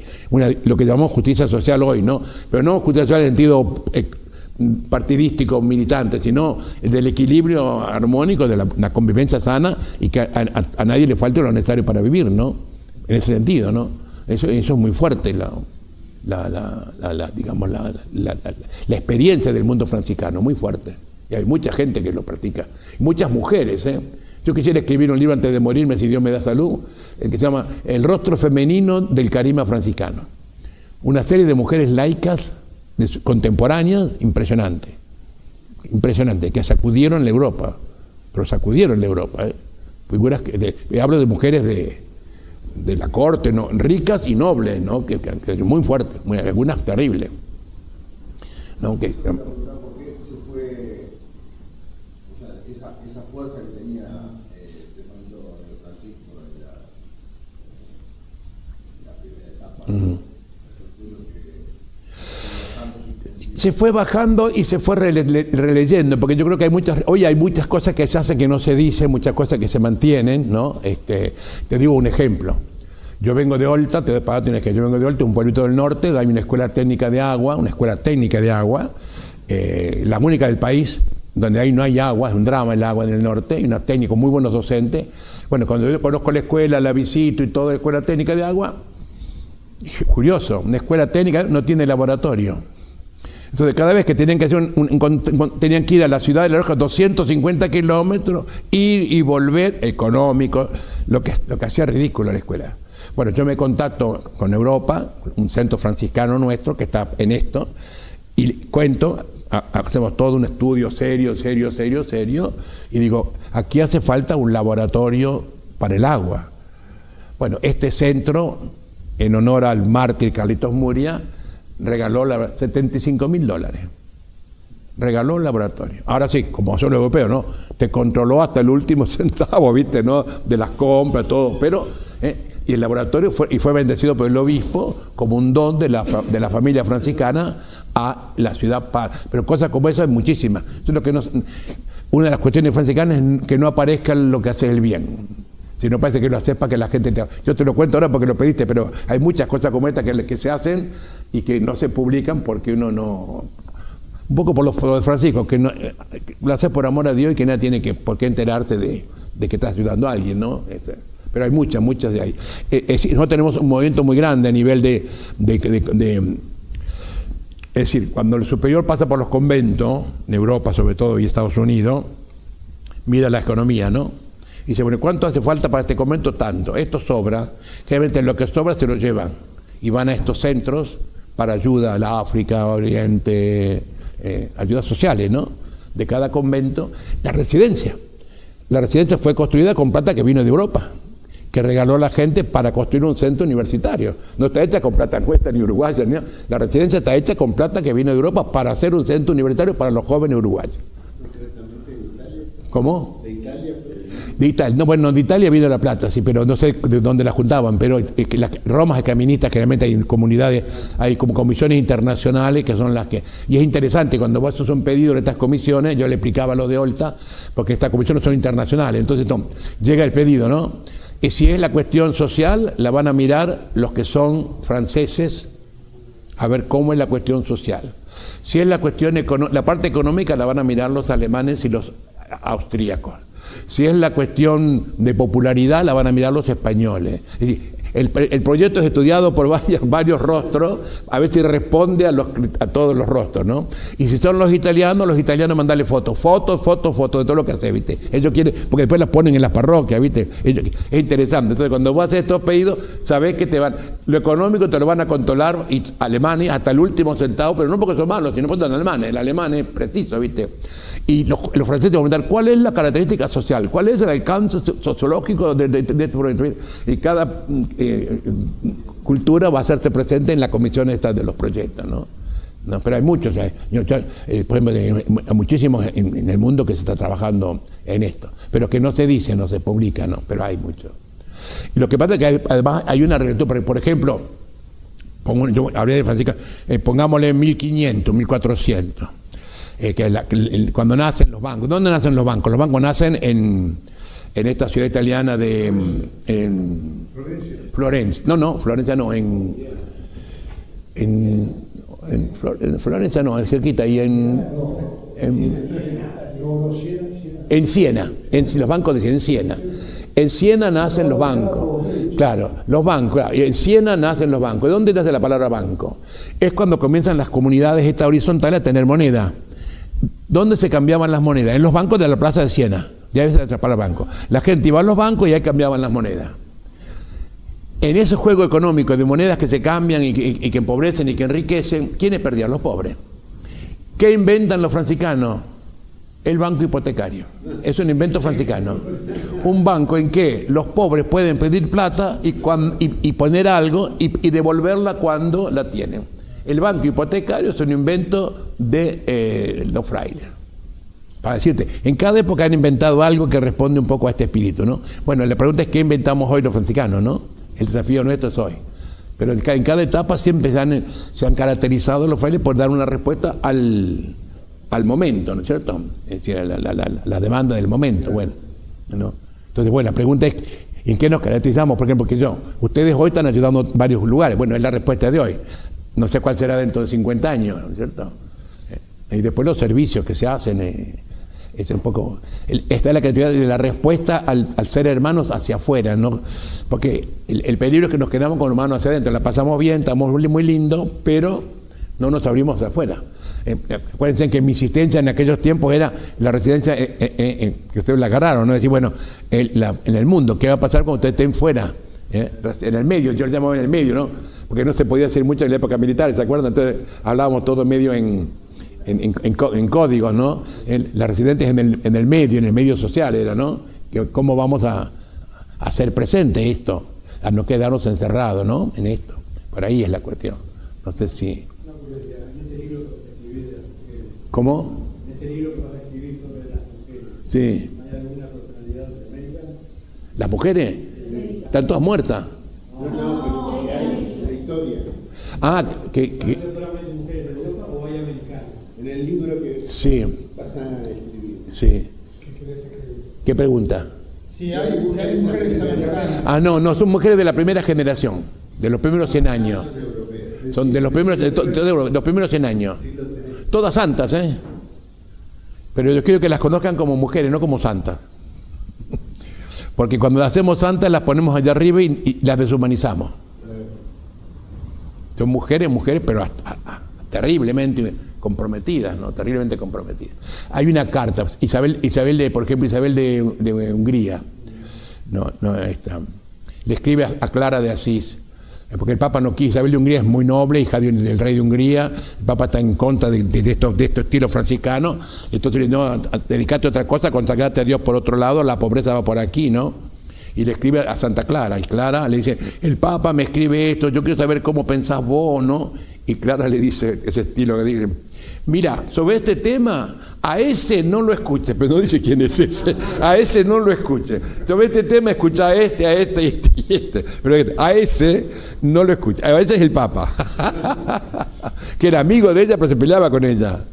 lo que llamamos justicia social hoy, ¿no? Pero no justicia social en sentido partidístico, militante, sino del equilibrio armónico de la convivencia sana, y que a nadie le falte lo necesario para vivir, ¿no? En ese sentido, ¿no? Eso es muy fuerte, digamos, la experiencia del mundo franciscano, muy fuerte. Y hay mucha gente que lo practica, muchas mujeres, ¿eh? Yo quisiera escribir un libro antes de morirme, si Dios me da salud, que se llama El rostro femenino del carisma franciscano. Una serie de mujeres laicas contemporáneas, impresionante, que sacudieron la Europa, pero sacudieron la Europa, ¿eh? Figuras hablo de mujeres de la corte, ¿no? Ricas y nobles, ¿no? Que muy fuertes, algunas terribles, ¿no? Que, ¿Por qué se fue, o sea, esa fuerza que tenía de pronto Francisco en la primera etapa? Se fue bajando y se fue releyendo, porque yo creo que hoy hay muchas cosas que se hacen que no se dicen, muchas cosas que se mantienen, ¿no? Te digo un ejemplo. Yo vengo de Olta, yo vengo de Olta, un pueblito del norte, hay una escuela técnica de agua, la única del país donde ahí no hay agua, es un drama el agua en el norte, hay unos técnicos muy buenos docentes. Bueno, cuando yo conozco la escuela, la visito y toda la escuela técnica de agua, curioso, una escuela técnica no tiene laboratorio. Entonces cada vez que tenían que hacer tenían que ir a la ciudad de La Rioja 250 kilómetros, ir y volver, económico, lo que hacía ridículo la escuela. Bueno, yo me contacto con Europa, un centro franciscano nuestro que está en esto, y cuento, hacemos todo un estudio serio, y digo, aquí hace falta un laboratorio para el agua. Bueno, este centro, en honor al mártir Carlitos Muria, regaló $75.000. Regaló un laboratorio. Ahora sí, como son europeos, ¿no? Te controló hasta el último centavo, ¿viste? ¿No? De las compras, todo. Pero, y el laboratorio fue bendecido por el obispo como un don de la familia franciscana a la ciudad. Pero cosas como esas hay muchísimas. Una de las cuestiones franciscanas es que no aparezca lo que hace el bien. Si no, parece que lo haces para que la gente Yo te lo cuento ahora porque lo pediste, pero hay muchas cosas como estas que se hacen y que no se publican porque uno no... Un poco por lo de Francisco, que lo haces por amor a Dios y que nadie tiene por qué enterarse de que estás ayudando a alguien, ¿no? Pero hay muchas de ahí. Nosotros tenemos un movimiento muy grande a nivel de es decir, cuando el superior pasa por los conventos, en Europa sobre todo y Estados Unidos, mira la economía, ¿no? Y dice, bueno, ¿cuánto hace falta para este convento? Tanto. Esto sobra. Generalmente lo que sobra se lo llevan y van a estos centros para ayuda a la África, Oriente, ayudas sociales, ¿no? De cada convento. La residencia fue construida con plata que vino de Europa, que regaló la gente para construir un centro universitario. No está hecha con plata nuestra ni uruguaya, ni nada. La residencia está hecha con plata que vino de Europa para hacer un centro universitario para los jóvenes uruguayos. ¿Cómo? ¿De Italia? De Italia. No, bueno, de Italia vino la plata, sí, pero no sé de dónde la juntaban, pero las Romas caministas, generalmente hay comunidades, hay como comisiones internacionales que son las que... Y es interesante, cuando vos haces un pedido de estas comisiones, yo le explicaba a los de Olta, porque estas comisiones son internacionales, entonces llega el pedido, ¿no? Y si es la cuestión social, la van a mirar los que son franceses, a ver cómo es la cuestión social. Si es la cuestión la parte económica, la van a mirar los alemanes y los austríacos. Si es la cuestión de popularidad, la van a mirar los españoles. Es decir, el proyecto es estudiado por varios rostros, a ver si responde a todos los rostros, ¿no? Y si son los italianos mandarle fotos de todo lo que hace, ¿viste? Ellos quieren, porque después las ponen en las parroquias, ¿viste? Es interesante. Entonces, cuando vos haces estos pedidos, sabés que lo económico te lo van a controlar, y Alemania hasta el último centavo, pero no porque son malos, sino porque son alemanes. El alemán es preciso, ¿viste? Y los franceses van a preguntar, ¿cuál es la característica social? ¿Cuál es el alcance sociológico de este proyecto? Y cada cultura va a hacerse presente en la comisión esta de los proyectos, ¿no? Pero hay muchos, por ejemplo, hay muchísimos en el mundo que se está trabajando en esto, pero que no se dice, no se publica, ¿no? Pero hay muchos. Lo que pasa es que además hay una relación, por ejemplo, yo hablé de Francisco, pongámosle 1500, 1400, cuando nacen los bancos. ¿Dónde nacen los bancos? Los bancos nacen en esta ciudad italiana de Florencia. Florencia no, en Florencia no, es cerquita, y en Siena, los bancos en Siena. En Siena nacen los bancos, claro, los bancos, claro, y en Siena nacen los bancos. ¿De dónde nace la palabra banco? Es cuando comienzan las comunidades estas horizontales a tener moneda. ¿Dónde se cambiaban las monedas? En los bancos de la plaza de Siena. Ya se atrapaba el banco. La gente iba a los bancos y ahí cambiaban las monedas. En ese juego económico de monedas que se cambian y que empobrecen y que enriquecen, ¿quiénes perdían? Los pobres. ¿Qué inventan los franciscanos? El banco hipotecario. Es un invento franciscano. Un banco en que los pobres pueden pedir plata y poner algo y devolverla cuando la tienen. El banco hipotecario es un invento de los frailes. Para decirte, en cada época han inventado algo que responde un poco a este espíritu, ¿no? Bueno, la pregunta es ¿qué inventamos hoy los franciscanos, no? El desafío nuestro es hoy. Pero en cada etapa siempre se han caracterizado los frailes por dar una respuesta al momento, ¿no es cierto? Es decir, la demanda del momento, bueno, ¿no? Entonces, bueno, la pregunta es ¿en qué nos caracterizamos? Por ejemplo, porque ustedes hoy están ayudando en varios lugares. Bueno, es la respuesta de hoy. No sé cuál será dentro de 50 años, ¿no es cierto? Y después los servicios que se hacen, es un poco... Esta es la creatividad de la respuesta al ser hermanos hacia afuera, ¿no? Porque el peligro es que nos quedamos con los hermanos hacia adentro, la pasamos bien, estamos muy lindos, pero no nos abrimos hacia afuera. Acuérdense que mi insistencia en aquellos tiempos era la residencia que ustedes la agarraron, ¿no? Decir, bueno, en el mundo, ¿qué va a pasar cuando ustedes estén fuera? En el medio, yo lo llamo en el medio, ¿no? Porque no se podía hacer mucho en la época militar, ¿se acuerdan? Entonces hablábamos todo medio en códigos, ¿no? La residencia es en el medio social era, ¿no? ¿Cómo vamos a hacer presente esto? A no quedarnos encerrados, ¿no? En esto. Por ahí es la cuestión. No sé si... ¿Cómo? En este libro que vas a escribir sobre las mujeres. Sí. ¿Hay alguna personalidad de América? ¿Las mujeres? ¿Están todas muertas? No, pero sí hay la historia. Ah, ¿Hay solamente mujeres de Europa o hay americanas? En el libro que sí, vas a escribir. sí. ¿Qué pregunta? Si hay mujeres americanas. Ah, no, son mujeres de la primera generación, de los primeros 100 años. Son de los primeros 100 años. Todas santas, ¿eh? Pero yo quiero que las conozcan como mujeres, no como santas. Porque cuando las hacemos santas las ponemos allá arriba y las deshumanizamos. Son mujeres, pero terriblemente comprometidas, ¿no? Terriblemente comprometidas. Hay una carta, Isabel por ejemplo, Isabel de Hungría, le escribe a Clara de Asís, porque el Papa no quiso. Isabel de Hungría es muy noble, hija del rey de Hungría. El Papa está en contra de estos estilos franciscanos. Entonces, no, dedicate a otra cosa, consagrate a Dios por otro lado, la pobreza va por aquí, ¿no? Y le escribe a Santa Clara, y Clara le dice, el Papa me escribe esto, yo quiero saber cómo pensás vos, ¿no? Y Clara le dice, ese estilo que dice, mira, sobre este tema, a ese no lo escuches, pero no dice quién es ese, a ese no lo escuches. Sobre este tema escucha a este y este, pero a ese no lo escuches. A ese es el Papa, que era amigo de ella, pero se peleaba con ella.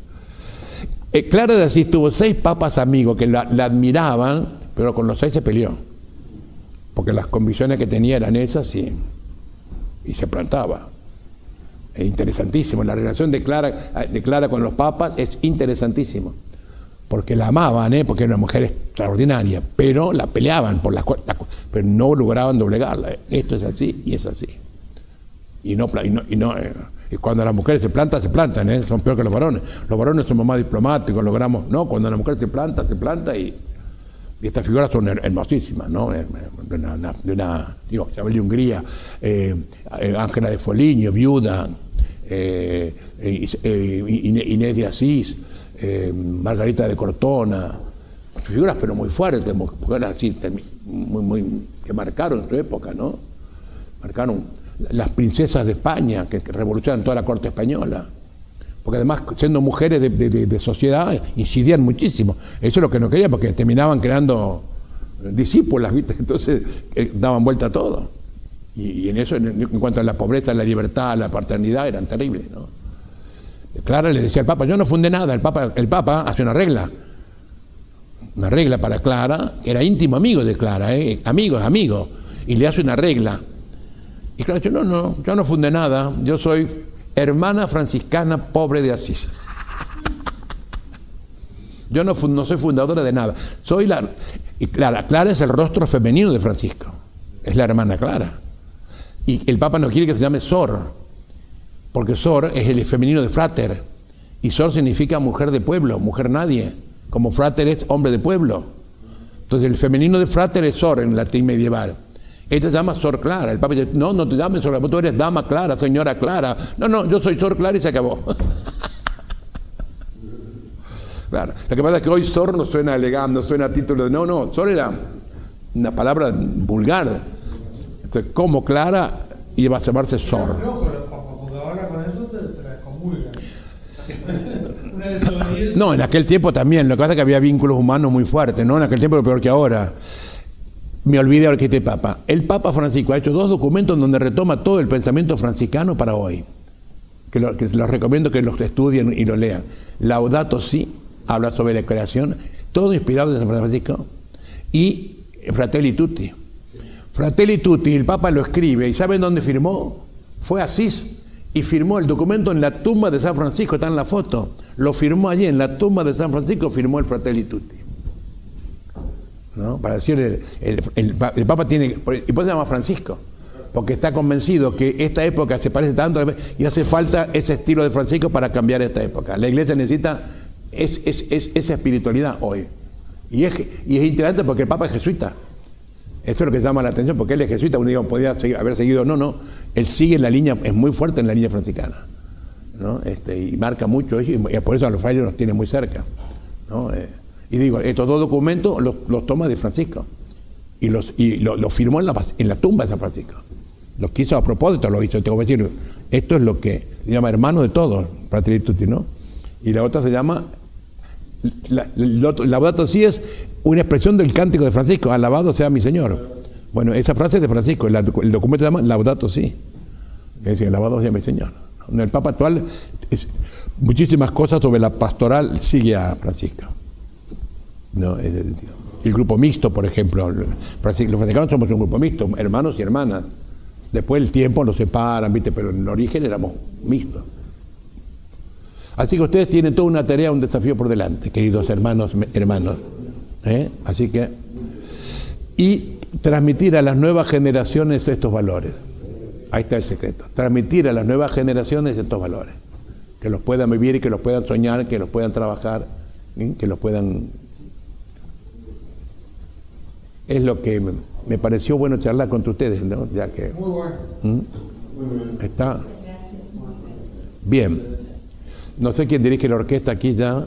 Clara de Asís tuvo 6 papas amigos que la admiraban, pero con los 6 se peleó, porque las convicciones que tenía eran esas y se plantaba. Es interesantísimo, la relación de Clara con los papas es interesantísimo, porque la amaban, porque era una mujer extraordinaria, pero la peleaban por pero no lograban doblegarla. Esto es así y es así. Y cuando las mujeres se plantan, son peor que los varones. Los varones somos más diplomáticos, logramos, no, cuando la mujer se planta y estas figuras son hermosísimas, ¿no? Isabel de Hungría, Ángela de Foligno, viuda, Inés de Asís, Margarita de Cortona, figuras pero muy fuertes, mujeres así, que marcaron su época, ¿no? Marcaron las princesas de España, que revolucionaron toda la corte española. Porque además, siendo mujeres de sociedad, incidían muchísimo. Eso es lo que no quería, porque terminaban creando discípulas, ¿viste? Entonces daban vuelta a todo. Y en eso, en cuanto a la pobreza, la libertad, la paternidad, eran terribles, ¿no? Clara le decía al Papa, yo no fundé nada. El Papa hace una regla para Clara, que era íntimo amigo de Clara, amigo, y le hace una regla. Y Clara dice, no, yo no fundé nada, yo soy hermana franciscana pobre de Asís. Yo no soy fundadora de nada. Y Clara es el rostro femenino de Francisco. Es la hermana Clara. Y el Papa no quiere que se llame Sor, porque Sor es el femenino de frater. Y Sor significa mujer de pueblo, mujer nadie. Como frater es hombre de pueblo. Entonces el femenino de frater es Sor en latín medieval. Ella se llama Sor Clara. El Papa dice, no te llames Sor Clara, tú eres dama Clara, señora Clara. No, yo soy Sor Clara y se acabó. Claro. Lo que pasa es que hoy Sor no suena elegante, no suena a título de... No, Sor era una palabra vulgar. Entonces, como Clara iba a llamarse Sor. Porque ahora con eso te la excomulgan. Una desobediencia. No, en aquel tiempo también. Lo que pasa es que había vínculos humanos muy fuertes, ¿no? En aquel tiempo era peor que ahora. Me olvidé ahora que este Papa. El Papa Francisco ha hecho 2 documentos donde retoma todo el pensamiento franciscano para hoy. Que los recomiendo que los estudien y los lean. Laudato Si, habla sobre la creación, todo inspirado de San Francisco. Y Fratelli Tutti. Fratelli Tutti, el Papa lo escribe, ¿y saben dónde firmó? Fue a Asís y firmó el documento en la tumba de San Francisco, está en la foto. Lo firmó allí, en la tumba de San Francisco, firmó el Fratelli Tutti. ¿No? Para decir, el Papa tiene, y por eso se llama Francisco, porque está convencido que esta época se parece tanto y hace falta ese estilo de Francisco para cambiar esta época. La Iglesia necesita esa espiritualidad hoy. Y es interesante porque el Papa es jesuita. Esto es lo que llama la atención, porque él es jesuita. Uno diga, podía haber seguido, no. Él sigue en la línea, es muy fuerte en la línea franciscana, ¿no? Y marca mucho eso, y por eso a los frailes los tiene muy cerca, ¿no? Y digo, estos 2 documentos los toma de Francisco y lo firmó en la tumba de San Francisco. Los quiso a propósito, lo hizo. Tengo que decir, esto es lo que se llama hermano de todos, Fratelli Tutti, ¿no? Y la otra se llama, Laudato Si es una expresión del cántico de Francisco, alabado sea mi Señor. Bueno, esa frase es de Francisco, el documento se llama Laudato Si, es decir, alabado sea mi Señor. El Papa actual, muchísimas cosas sobre la pastoral sigue a Francisco. No, el grupo mixto, por ejemplo, los franciscanos somos un grupo mixto, hermanos y hermanas. Después el tiempo nos separan, ¿viste? Pero en origen éramos mixtos. Así que ustedes tienen toda una tarea, un desafío por delante, queridos hermanos. Así que, y transmitir a las nuevas generaciones estos valores. Ahí está el secreto. Transmitir a las nuevas generaciones estos valores. Que los puedan vivir y que los puedan soñar, que los puedan trabajar, que los puedan... Es lo que me pareció bueno charlar contra ustedes, ¿no? Ya que... Muy bueno. Está bien. No sé quién dirige la orquesta aquí ya.